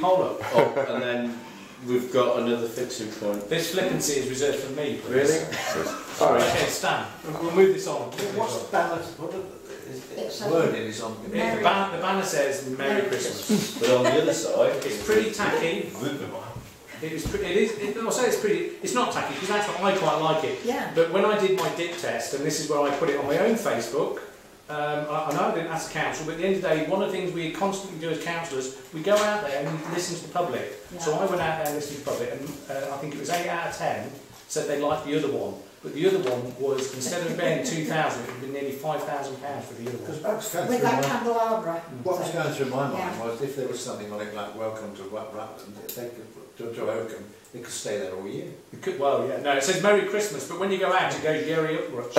pole up. And then we've got another fixing point. This flippancy is reserved for me, please. Really? Sorry, okay, Stan. We'll move this on. What's the banner? Wording is on. The banner says Merry Christmas. But on the other side, it's pretty tacky. I'll say it's pretty. It's not tacky because that's what I quite like it. Yeah. But when I did my dip test, and this is where I put it on my own Facebook, I know I didn't ask the council, but at the end of the day, one of the things we constantly do as councillors, we go out there and we listen to the public. Yeah. So I went out there and listened to the public, and I think it was 8 out of 10 said they liked the other one. But the other one was, instead of being 2,000, it would be nearly £5,000 for the other one. With that candelabra. What was going through my mind Yeah. was if there was something on it like "Welcome to Rutland," if they could to Oakham, they could stay there all year. It could, well, yeah. No, it says Merry Christmas, but when you go out, it goes Yerry Uprush.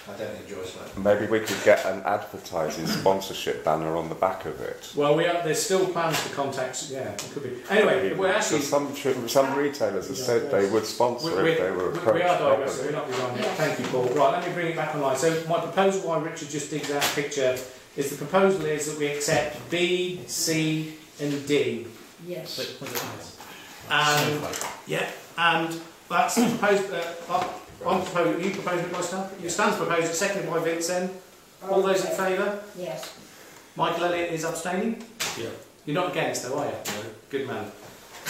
I don't enjoy that. Maybe we could get an advertising sponsorship banner on the back of it. Well, there's still plans to contact. Yeah, it could be. Anyway, we're actually. Some retailers have said they would sponsor if they were approached. We are diverse, properly. we're not designing it. Thank you, Paul. Right, let me bring it back online. So my proposal, why Richard just digs that picture, is the proposal is that we accept B, C, and D. Yes. And yeah, and that's proposed. I'm proposing. You proposing it by Stan? Stan's proposed it, seconded by Vince. Then, all those in favour? Yes. Michael Elliott is abstaining. Yeah. You're not against, though, are you? No. Good man.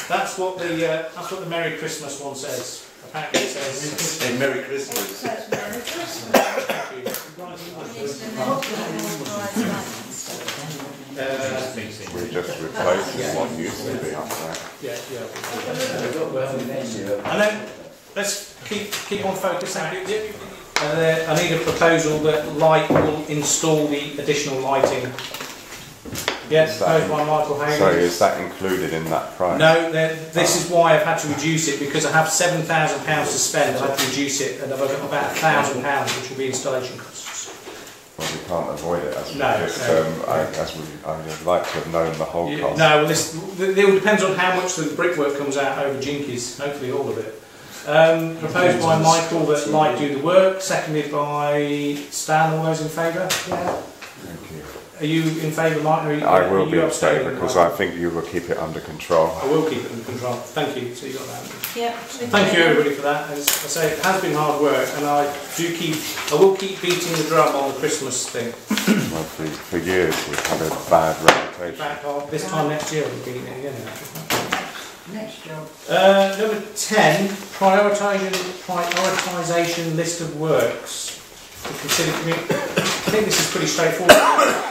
That's what the Merry Christmas one says. Apparently, it says. Hey, Merry It Christmas. says Merry Christmas. We just replaced what used to be up there. Yeah. And then let's keep on focus. I need a proposal that Light will install the additional lighting. Yes, proposed by Michael Hayes. So is that included in that price? No, this is why I've had to reduce it, because I have £7,000 to spend. I've had to reduce it, and I've got about £1,000, which will be installation costs. Well, we can't avoid it, as we No, just, no. I'd like to have known the whole cost. No, well, it all depends on how much the brickwork comes out over Jinkies. Hopefully, all of it. Proposed by Michael that Light do the work. Seconded by Stan. All those in favour? Yeah. Thank you. Are you in favour, Mike? I will be in favour because I think you will keep it under control. I will keep it under control. Thank you. So you got that. Yeah. Thank you everybody for that. As I say, it has been hard work, and I will keep beating the drum on the Christmas thing. Well, for years we've had a bad In reputation. fact, this time next year we'll be beating it again. Next job. Number 10, prioritisation list of works to consider. I think this is pretty straightforward.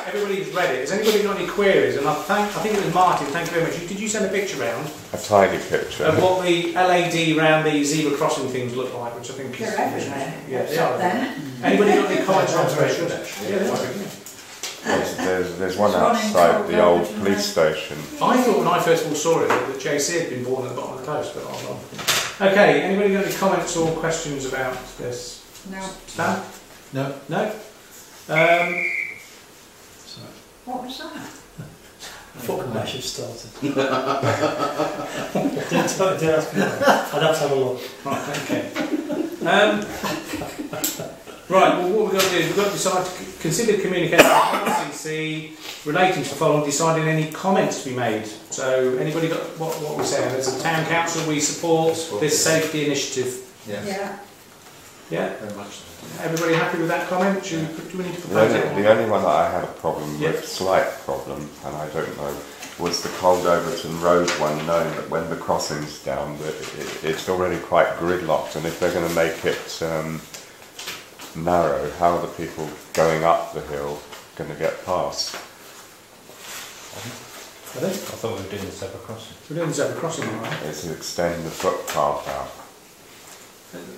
Everybody's read it. Has anybody got any queries? And I think it was Martin. Thank you very much. Did you send a picture round A tiny picture. of what the LAD round the zebra crossing things look like? Which I think They're is everywhere. yeah, they Up are. there. Anybody got any comments on Very this? good, actually. Yeah, they are. There's one There's one in outside the Colville, old isn't police station. I thought when I first of all saw it that JC had been born at the bottom of the post, but I'm not. Okay, anybody got any comments or questions about this? No. Stan? No. No? What was that? I thought I should have started. Don't ask me that. I'd have to have a look. Right, okay. Right, well, what we've got to do is we've got to decide to consider communicating with RCC relating to the following, deciding any comments to be made. So, anybody got what we're saying? As a town council, we support this safety initiative. Yeah. Yeah. Yeah? Very much so. Everybody happy with that comment? Do we need to The propose it? only one that I had a problem Yeah. with, slight problem, and I don't know, was the Cold Overton Road one, knowing that when the crossing's down, that it's already quite gridlocked, and if they're going to make it narrow, how are the people going up the hill going to get past? Are they? I thought we were doing the zebra crossing. We're doing the zebra crossing, all right? It's to extend the footpath out.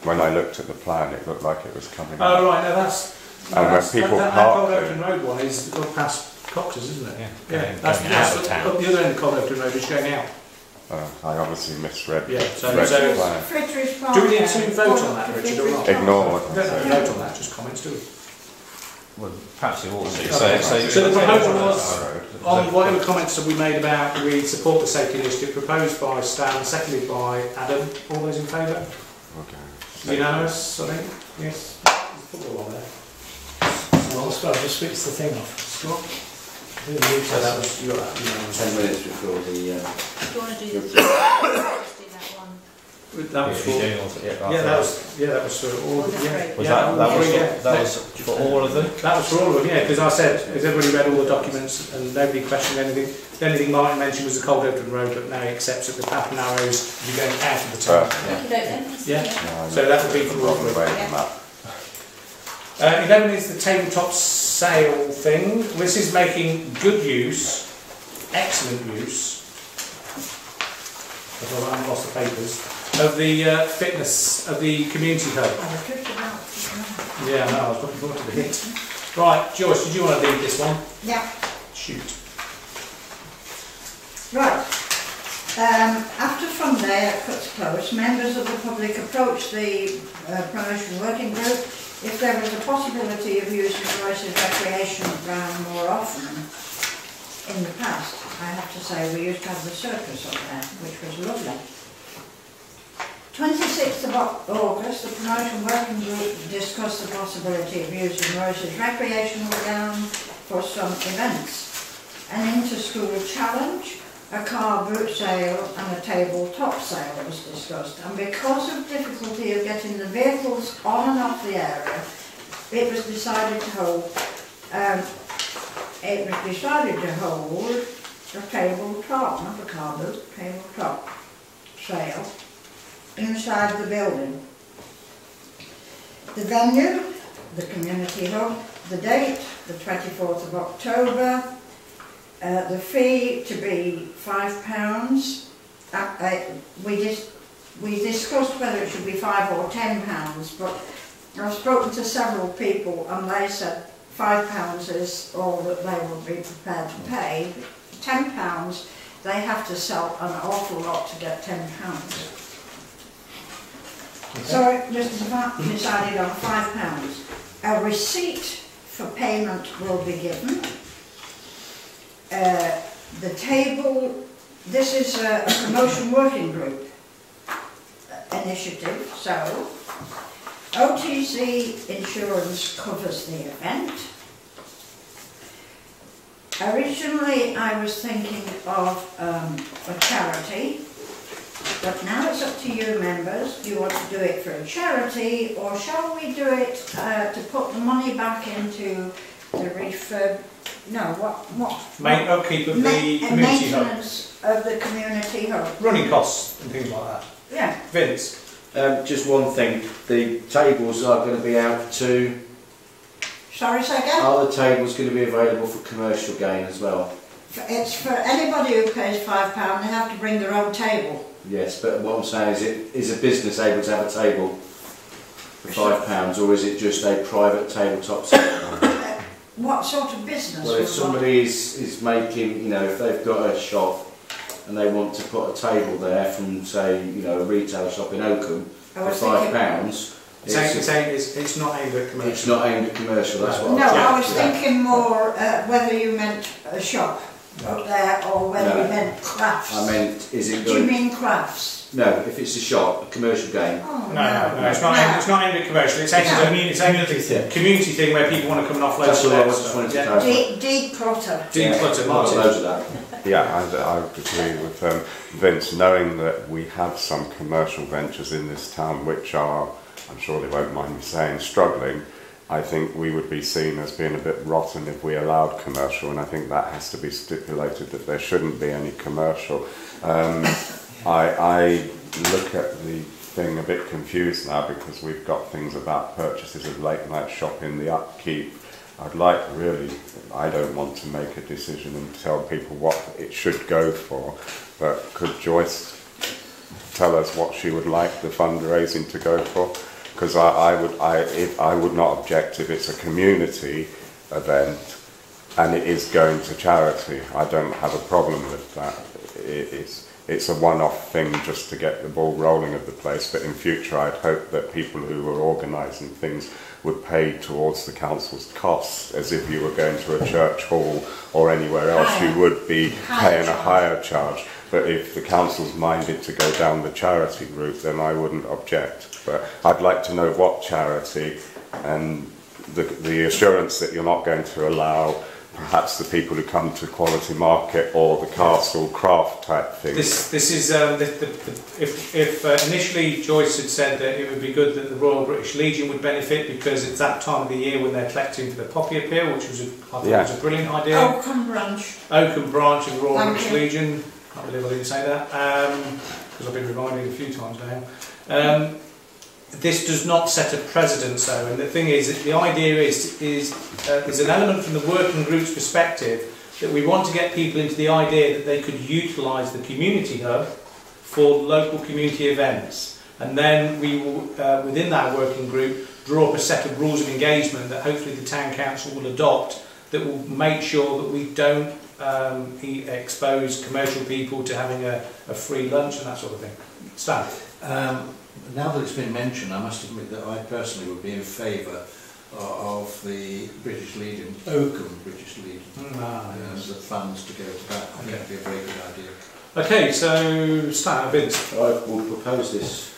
When I looked at the plan, it looked like it was coming out. Oh, right, no, that's... And when people that park Cold there- Overton Road one is up past Cox's, isn't it? Yeah, That's going out of town. up the other end of Cold Overton Road is going out. I obviously misread Yeah, so- read so- the plan. Frittery's Park. Do we need to vote on that, Richard, or not? Ignore what We I don't have to said. vote on that, just comments, do we? Well, perhaps you ought to. Okay. So the proposal was, on So- whatever comments that we made about, we support the safety initiative proposed by Stan, seconded by Adam. All those in favour? Okay. Unanimous, I think? Yes. There's football on there. Well, I suppose just switch the thing off. Scott? So that was, you got that, unanimous. 10 minutes before the... Do you want to do that one? That was for... that was for all Or the yeah. three? Was Yeah, that all was three, yeah. that was for all of them? That was for all of them, yeah, because I said, has everybody read all the documents and nobody questioned anything? The only thing Martin mentioned was the Cold Overton Road, but now he accepts that the path narrows, you're going out of the town. You don't know. Yeah. No, So that would be for all wrong of way them. than that. 11 is the tabletop sale thing. This is making good use, excellent use, I haven't lost the papers, of the fitness of the community hub. I was just about to Yeah, no, I was looking forward to the hit. Right, Joyce, did you want to lead this one? Yeah. Shoot. Right. After Fun Day at Cuts Close, members of the public approached the promotion working group if there was a possibility of using Royce's recreational ground more often. In the past, I have to say, we used to have the circus up there, which was lovely. 26th of August, the promotion working group discussed the possibility of using Royce's recreational ground for some events. An inter-school challenge, a car boot sale and a tabletop sale was discussed, and because of difficulty of getting the vehicles on and off the area, it was decided to hold a tabletop, not a car boot, tabletop sale inside the building. The venue, the community hub, the date, the 24th of October, the fee to be £5. We discussed whether it should be £5 or £10, but I've spoken to several people and they said £5 is all that they would be prepared to pay. £10, they have to sell an awful lot to get £10. Okay. So it was decided on £5. A receipt for payment will be given. The table, this is a promotion working group initiative, so OTC insurance covers the event. Originally I was thinking of a charity, but now it's up to you members. Do you want to do it for a charity, or shall we do it to put the money back into the refurb? No, what? Main upkeep of the community hub. Maintenance of the community hub. Running costs and things like that. Yeah. Vince? just one thing, the tables are going to be out to... Sorry, say again? Are the tables going to be available for commercial gain as well? It's for anybody who pays £5, they have to bring their own table. Yes, but what I'm saying is a business able to have a table for £5, or is it just a private tabletop sale? What sort of business? Well, if somebody is making, you know, if they've got a shop and they want to put a table there from, say, you know, a retail shop in Oakham for £5, it's not aimed at commercial. It's not aimed at commercial, that's what No, I'm I was thinking more whether you meant a shop up there or whether you meant crafts. I meant, is it Do you going... mean crafts? No, if it's a shop, a commercial gain. Oh, No, it's not aimed at commercial. It's aimed at a community thing where people want to come and offload That's all I was stuff. just wanted to clarify. Declutter. Declutter, Martin. Loads of that. Yeah, I would agree with Vince, knowing that we have some commercial ventures in this town which are, I'm sure they won't mind me saying, struggling. I think we would be seen as being a bit rotten if we allowed commercial, and I think that has to be stipulated that there shouldn't be any commercial. I look at the thing a bit confused now because we've got things about purchases of late night shopping, the upkeep I'd like really, I don't want to make a decision and tell people what it should go for, but could Joyce tell us what she would like the fundraising to go for? Because I would not object if it's a community event and it is going to charity. I don't have a problem with that. It's a one-off thing just to get the ball rolling of the place, but in future I'd hope that people who are organising things would pay towards the council's costs, as if you were going to a church hall or anywhere else. You would be paying a higher charge. But if the council's minded to go down the charity route, then I wouldn't object. But I'd like to know what charity, and the assurance that you're not going to allow perhaps the people who come to Quality Market or the Castle Craft type thing. This is if initially Joyce had said that it would be good that the Royal British Legion would benefit because it's that time of the year when they're collecting for the Poppy Appeal, which was I thought was a brilliant idea. Oakham branch. Oakham branch of the Royal British Legion. Can't believe I didn't say that because I've been reminded a few times now. This does not set a precedence though, and the thing is that the idea is there's an element from the working group's perspective that we want to get people into the idea that they could utilise the community hub for local community events, and then we will within that working group draw up a set of rules of engagement that hopefully the town council will adopt that will make sure that we don't expose commercial people to having a free lunch and that sort of thing. Stan? Now that it's been mentioned, I must admit that I personally would be in favour of the British Legion, Oakham British Legion, the funds to go to that. I think it would be a very good idea. Okay, so Stan, Vince. I will propose this.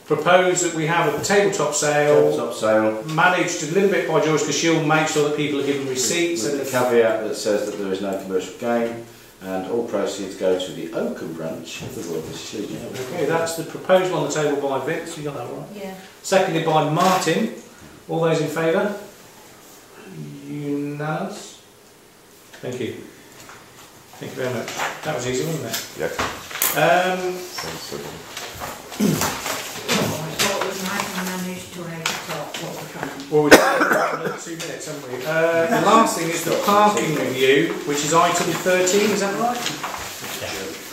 Propose that we have a tabletop sale, managed a little bit by Joyce because she'll make sure that people are given receipts. With and the caveat that says that there is no commercial gain, and all proceeds go to the Oakham branch of the Royal British Legion. Okay, that's the proposal on the table by Vince. You got that right? Yeah. Seconded by Martin. All those in favour? Unanimous? Thank you. Thank you very much. That was easy, wasn't it? Yes. Well, we've got another 2 minutes, haven't we? The last thing is the parking review, which is item 13, is that right?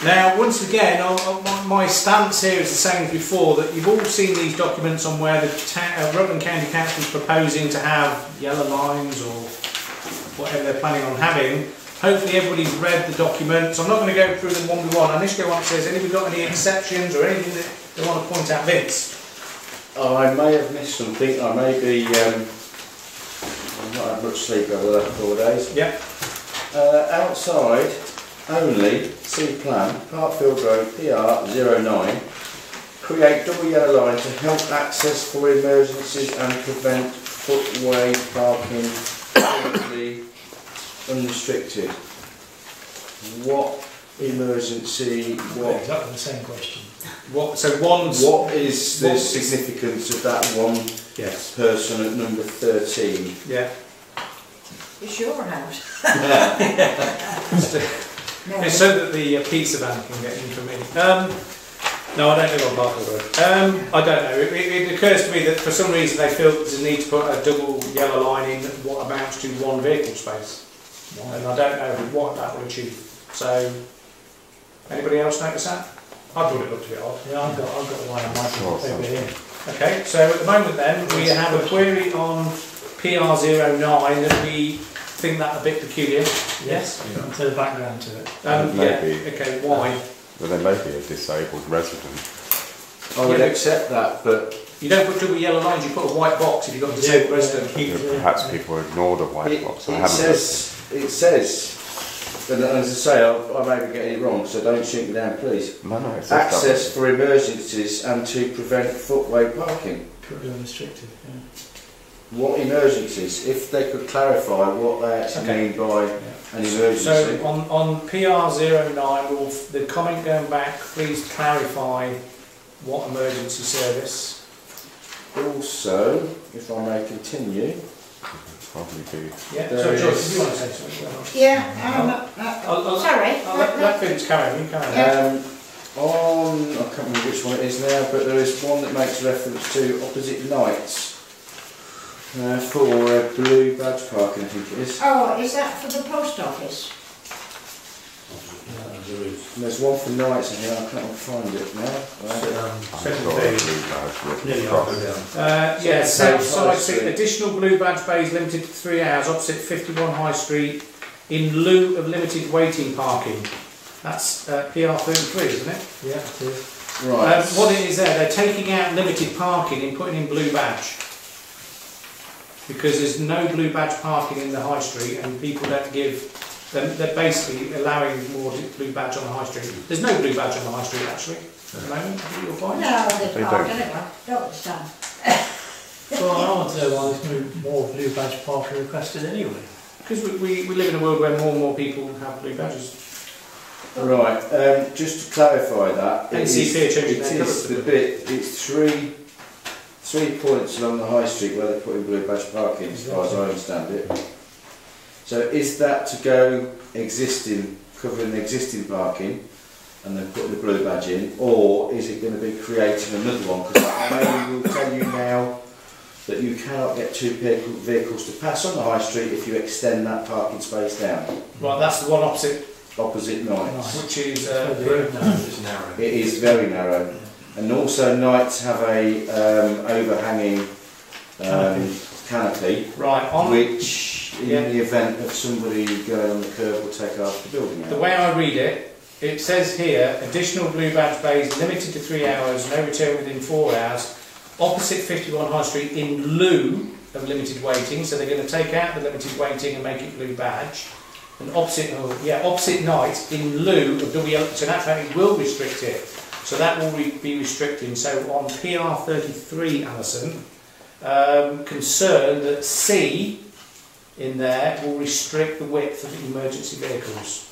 Now, once again, my stance here is the same as before, that you've all seen these documents on where the Rutland County Council is proposing to have yellow lines or whatever they're planning on having. Hopefully everybody's read the documents. I'm not going to go through them one by one. Initially, one says, anybody got any exceptions or anything that they want to point out? Vince? I may have missed something. I may be. I've not had much sleep over the last 4 days. Yep. Outside only, see plan, Parkfield Road, PR09. Create double yellow line to help access for emergencies and prevent footway parking completely unrestricted. What emergency? What? Exactly the same question. What is the significance of that one person at number 13? Yeah. It's your house. It's so that the pizza van can get in for me. No, I don't live on Parkfield Road. I don't know. It occurs to me that for some reason they feel there's a need to put a double yellow line in what amounts to one vehicle space. And I don't know what that will achieve. So, anybody else notice that? I thought it looked a bit odd. Yeah, I've got one on my paper here. Okay, so at the moment then, we have a query on PR09 that we think that a bit peculiar. Yes? Yeah. So the background to it. Okay, why? Well, there may be a disabled resident. I would accept that, but you don't put double yellow lines, you put a white box if you've got a disabled resident. Perhaps people ignore the white box. It says, and as I say, I may be getting it wrong, so don't shoot me down, please. No, it's access for emergencies and to prevent footway parking. Pretty unrestricted, yeah. What emergencies? If they could clarify what they actually mean by an emergency. So on PR09, the comment going back, please clarify what emergency service. Also, if I may continue. Probably be. Yeah, so Joyce, do you want to say something? Yeah, sorry. Let Vince carry on. You carry on. I can't remember which one it is now, but there is one that makes reference to opposite nights. For blue badge parking, I think it is. Oh, is that for the post office? And there's one for nights in here, I can't find it now. Yeah, Southside Street, additional blue badge bays limited to 3 hours opposite 51 High Street in lieu of limited waiting parking. That's PR33, isn't it? Yeah, it is. Right. What it is there, they're taking out limited parking and putting in blue badge. Because there's no blue badge parking in the High Street and people don't give... They're basically allowing more blue badge on the High Street. There's no blue badge on the High Street actually at the moment. Have you your point? No, they park anyway. Don't understand. Well, I want to know why there's more blue badge parking requested anyway. Because we live in a world where more and more people have blue badges. Right, just to clarify that, it's three points along the High Street where they're putting blue badge parking, as far as I understand it. So is that to go covering the existing parking and then putting the blue badge in, or is it going to be creating another one? Because I will tell you now that you cannot get two vehicles to pass on the High Street if you extend that parking space down. Right, that's the one opposite nights. Which is narrow. It is very narrow. And also nights have a overhanging canopy, right, which in the event of somebody going on the curb will take half the building out. The way I read it, it says here, additional blue badge bays limited to 3 hours, no return within 4 hours, opposite 51 High Street in lieu of limited waiting. So they're going to take out the limited waiting and make it blue badge. And opposite night in lieu of WL, so that fact it will restrict it. So that will be restricting. So on PR33, Alison, concerned that C in there will restrict the width of emergency vehicles.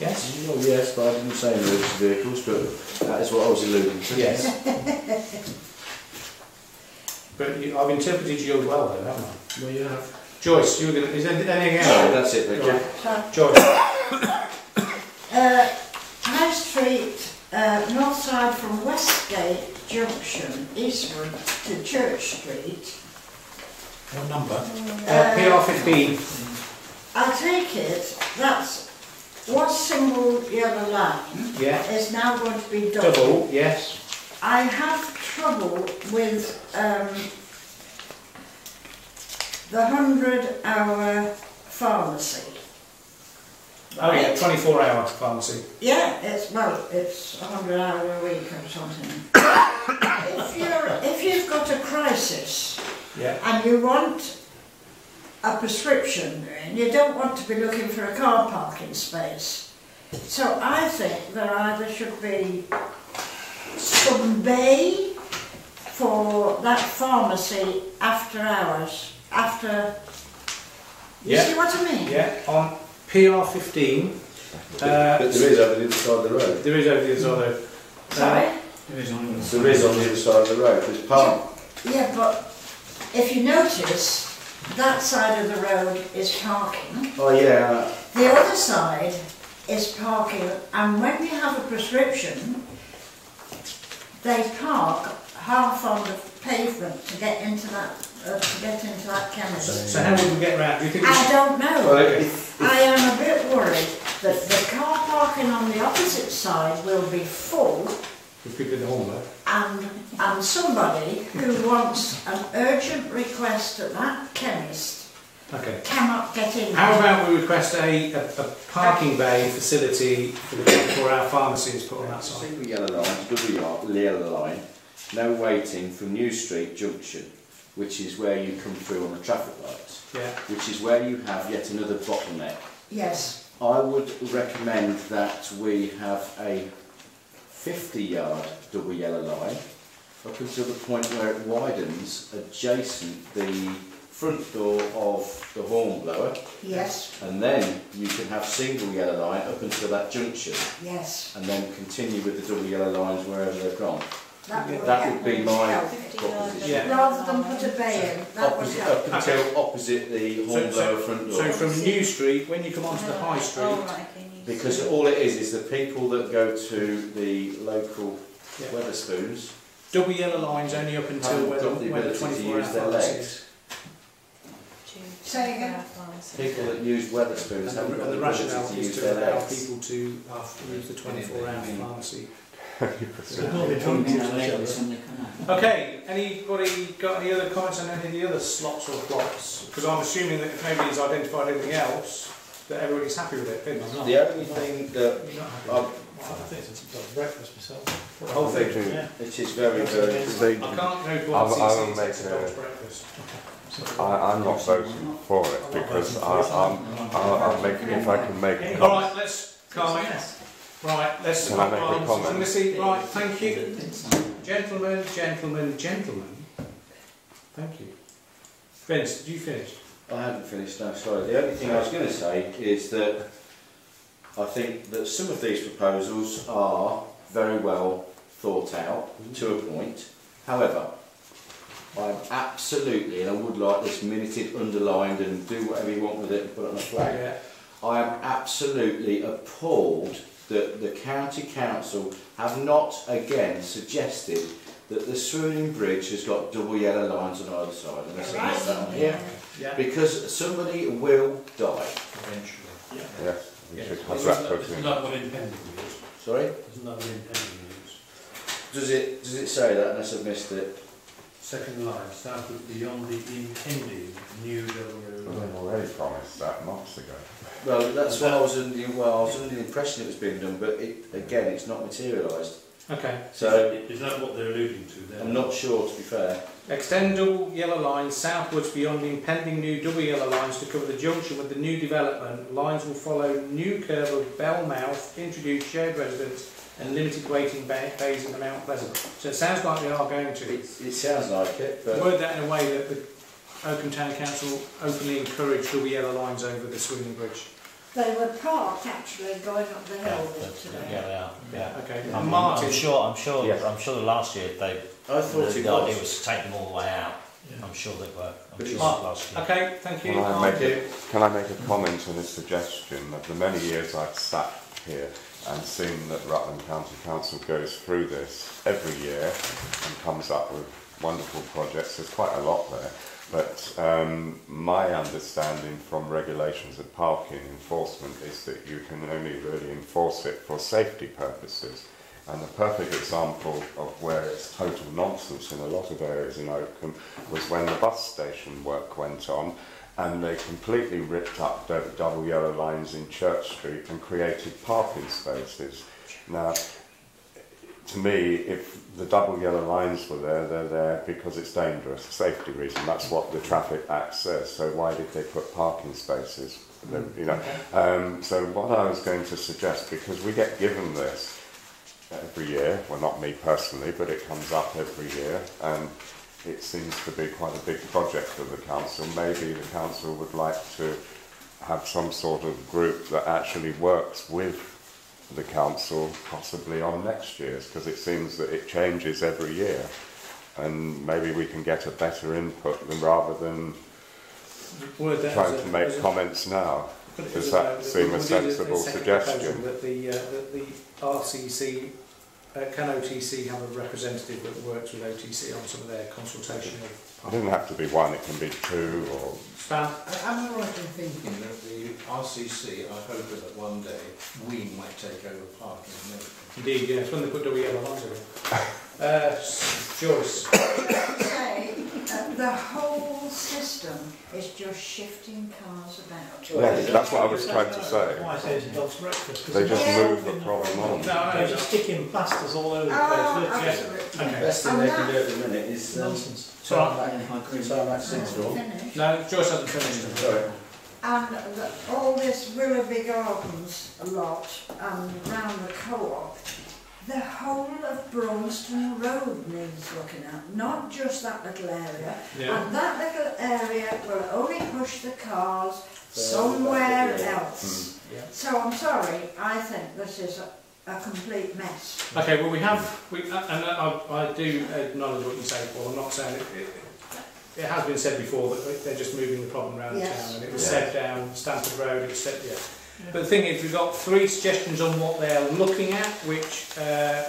Yes? Well, yes, but I didn't say emergency vehicles, but that is what I was alluding to. Yes. But I've interpreted yours well, though, haven't I? Well, you have. Joyce, is there anything else? No, that's it, Richard. Right. Joyce. High Street, north side from Westgate Junction, eastward to Church Street. What number? PR15. I take it that's one single yellow line is now going to be double. Double, yes. I have trouble with the 100-hour pharmacy. Oh yeah, 24-hour pharmacy. Yeah, it's 100 hours a week or something. if you've got a crisis and you want a prescription, you don't want to be looking for a car parking space. So I think there either should be some bay for that pharmacy after hours, you see what I mean? Yeah, on PR15. But there is over the other side of the road. There is over the other side of the road. Sorry? There is on the other side of the road. There's park. Yeah, but if you notice, that side of the road is parking. Oh yeah. The other side is parking, and when you have a prescription, they park half on the pavement to get into that chemist. So how would we get round? Do you think? I don't know. Well, I am a bit worried that the car parking on the opposite side will be full. With people in the hall, though. And somebody who wants an urgent request at that chemist cannot get in. How about we request a parking bay facility for the 24-hour pharmacies put on that side? Single yellow line, no waiting from New Street Junction, which is where you come through on the traffic lights, which is where you have yet another bottleneck. Yes. I would recommend that we have a 50-yard double yellow line up until the point where it widens adjacent the front door of the horn blower. Yes. And then you can have single yellow line up until that junction. Yes. And then continue with the double yellow lines wherever they've gone. That would be my proposition. Yeah. Rather than put a bay in, that would help. Up until opposite the horn blower front door. So from New Street, when you come onto the High Street, because all it is the people that go to the local Weatherspoons double yellow lines only up until when the 24-hour use their pharmacy legs Say again? People that use Wetherspoons haven't got And the ability rationale to is use to their allow legs. people to use the 24-hour pharmacy. There's no advantage. Okay, anybody got any other comments on any of the other slots or plots? Because I'm assuming that if nobody's identified anything else, that everybody's happy with it. I'm not. The only thing that You're not happy. I, I think it's a breakfast myself. The whole thing. Yeah. it is very, very. I can't go to I will RCC make to dog's breakfast. I'm not voting for it because I'll make, if I can make a All comment. right, let's calm it. Right, let's Can I make a comment? Right, thank you. Gentlemen, gentlemen, gentlemen. Thank you. Vince, did you finish? I haven't finished, no, sorry. The only thing I was going to say is that I think that some of these proposals are very well thought out to a point. However, I'm absolutely, and I would like this minuted, underlined, and do whatever you want with it and put it on a flag. Yeah. I am absolutely appalled that the County Council have not again suggested that the Swooning Bridge has got double yellow lines on either side. Unless I missed that on here. Yeah. Because somebody will die. Eventually. Yes, we Yeah. should have that put Isn't in. that what impending is? Sorry? Isn't that what impending is? Does it say that unless I've missed it? Second line, southward beyond the impending new Well, WO. they've already promised that months ago. Well, that's what I was under. Well, I was under the impression it was being done, but it's not materialised. Okay. So Is that what they're alluding to there? I'm not sure, to be fair. Extend double yellow lines southwards beyond the impending new double yellow lines to cover the junction with the new development. Lines will follow new curve of Bellmouth, introduce shared residence and limited waiting bays in the Mount Pleasant. So it sounds like we are going to. It sounds like it, but Word that in a way that the Oakham Town Council openly encouraged double yellow lines over the Swinging Bridge. They were parked actually going up the hill Yeah, today. they are. Yeah. Okay. I'm Martin. sure. Yes. I'm sure. Last year I thought the it idea was. was to take them all the way out. Yeah. I'm sure they were. But I'm it's- sure last year. Okay, thank you. Can I make a comment and a suggestion? Of the many years I've sat here and seen that Rutland County Council goes through this every year and comes up with wonderful projects. There's quite a lot there. But my understanding from regulations of parking enforcement is that you can only really enforce it for safety purposes. And a perfect example of where it's total nonsense in a lot of areas in Oakham was when the bus station work went on and they completely ripped up the double yellow lines in Church Street and created parking spaces. Now, to me, if the double yellow lines were there, they're there because it's dangerous, safety reason. That's what the Traffic Act says. So why did they put parking spaces? You know. So what I was going to suggest, because we get given this every year, well, not me personally, but it comes up every year, and it seems to be quite a big project for the council. Maybe the council would like to have some sort of group that actually works with the council possibly on next year's, because it seems that it changes every year, and maybe we can get a better input than rather than trying to make comments now. Does that seem a sensible suggestion? That the RCC, can OTC have a representative that works with OTC on some of their consultation of... It doesn't have to be one, it can be two or... Stan? Am I right in thinking that the RCC are hoping that one day we might take over parking and everything? Indeed, yes, when they put double yellow lines over. Joyce? Say, the whole system is just shifting cars about. Yeah, that's what I was trying to say. That's why I say it's a dog's breakfast. 'cause They it's just not move the solving problem on. They're just sticking plasters all over the place. Oh, Look, yeah. absolutely. Okay. The best thing they can do at the minute is Nonsense. tarmac Sixthorpe. Finished. No, Joyce hasn't finished. Sorry. And all this Willoughby Gardens lot and round the co-op, the whole of Bromston Road needs looking at, not just that little area. Yeah. And that little area will only push the cars somewhere else. Yeah. So I'm sorry, I think this is a complete mess. Okay, well and I do acknowledge what you say, Paul. I'm not saying it has been said before that they're just moving the problem around the town, and it was said down Stanford Road, it's said, But the thing is, we've got 3 suggestions on what they're looking at, which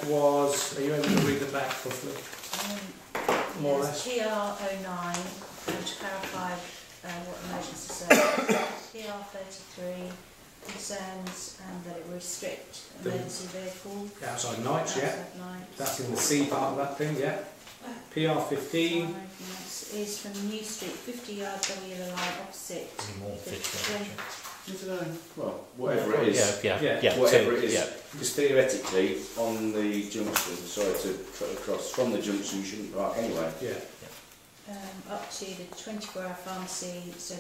was, are you able to read them back roughly? More or less. TR09, and to clarify, what emergency service. PR33 concerns that it will restrict emergency vehicle. Outside nights, yeah. Outside nights. That's in the C part of that thing, yeah. PR15. Is from New Street, 50-yard double yellow line opposite. More 50. Well, whatever it is. Yeah. Whatever it is. Yeah. Because theoretically, on the junction, sorry to cut across, from the junction you shouldn't park anyway. Yeah. Up to the 24-hour pharmacy, so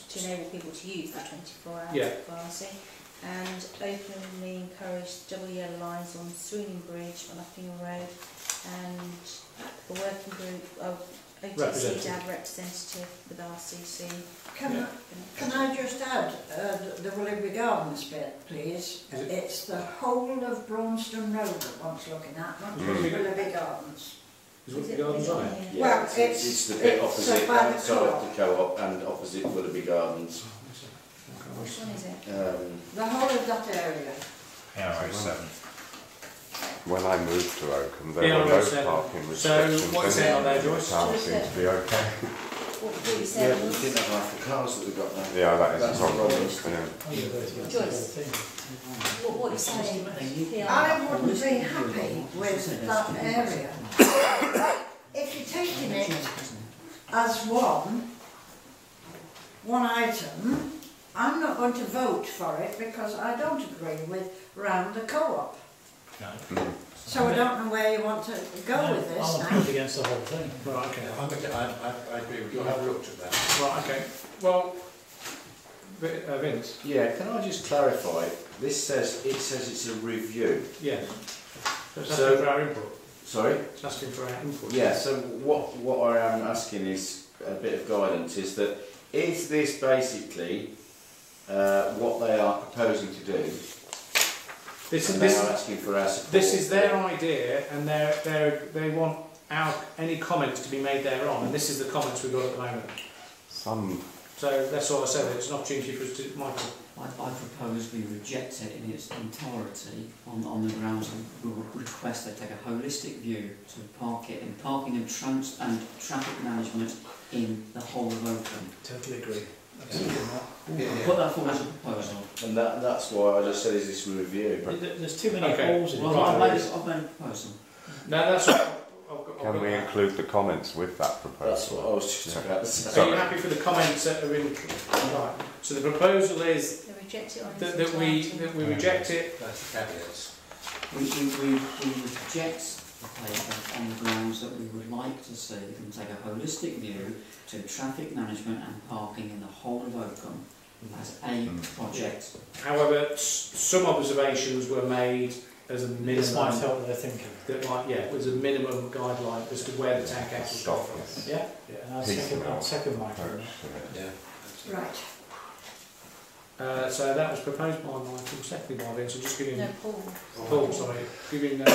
to enable people to use the 24-hour Yeah. pharmacy, and openly encourage double yellow lines on Sweeney Bridge on Uppingham Road, and the working group of OTC to have representative with RCC. Can I just add the Willoughby Gardens bit, please? It's the whole of Braunston Road that wants looking at, not just Willoughby Gardens. Is Willoughby Gardens on it? Yeah, Well, it's the bit opposite by the outside the co-op and opposite Willoughby Gardens. Which one is it? The whole of that area. PR07. When I moved to Oakham, there were no parking restrictions. So, what's it on there, Joyce? The town seemed to be okay. What you Yeah, said we was didn't have half the cars that we got now. Yeah, that is That's a problem. Yeah. Joyce. What you're saying, PR. I wouldn't be happy with that area. If you're taking it as one item, I'm not going to vote for it because I don't agree with round the co-op. No. So I don't know where you want to go with this I'm now. up against the whole thing. Right, okay. I agree with you, I've looked at that. Right, okay. Well, Vince? Yeah, can I just clarify? This says it's a review. Yeah. So it's So- asking for our input. Sorry? It's asking for our input. Yeah, so what I am asking is a bit of guidance, is that is this basically what they are proposing to do? And they are asking for our support. This is their idea, and they want any comments to be made thereon, and this is the comments we've got at the moment. So that's what I said. It's an opportunity for us to, Michael. I propose we reject it in its entirety on the grounds we would request they take a holistic view to parking and traffic management in the whole of Oakham. Totally agree. Put that forward as a proposal. And that's why I just said, is this a review? There's too many holes in it. Well, I've made a proposal. No, that's what Can we include the comments with that proposal? That's what I was just about to say. Are you happy for the comments that are in? Right. So the proposal is They reject it on that we reject it. That's the caveats. We reject the paper on the grounds that we would like to see them take a holistic view to traffic management and parking in the whole of Oakham as a project. However, some observations were made as a minimum. This might help their thinking. That might, yeah, was a minimum guideline as to where the town council's got from. Yeah, and I'll second my vote. Yeah. Right. So that was proposed by Michael, seconded by Vince. So just giving No, Paul. Paul, sorry, giving. You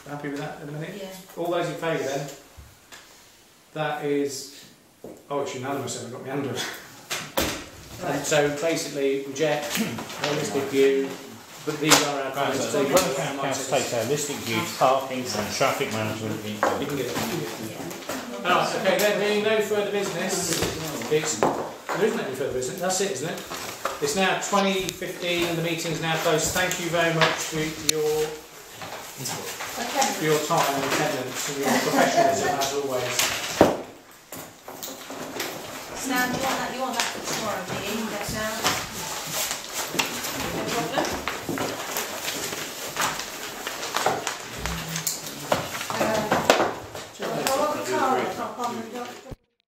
happy with that in a minute? Yeah. All those in favour then? That is. Oh, it's unanimous. I've got my hand up. Right. So basically, reject holistic view. But these are our comments. So the Brother Town Council takes a holistic view to parking and traffic management. You can get it. Alright, okay, there being no further business, there isn't any further business, that's it, isn't it? It's now 20:15 and the meeting's now closed. Thank you very much for your time and attendance and your professionalism as always. Sam, you want that for tomorrow, do you? That sound?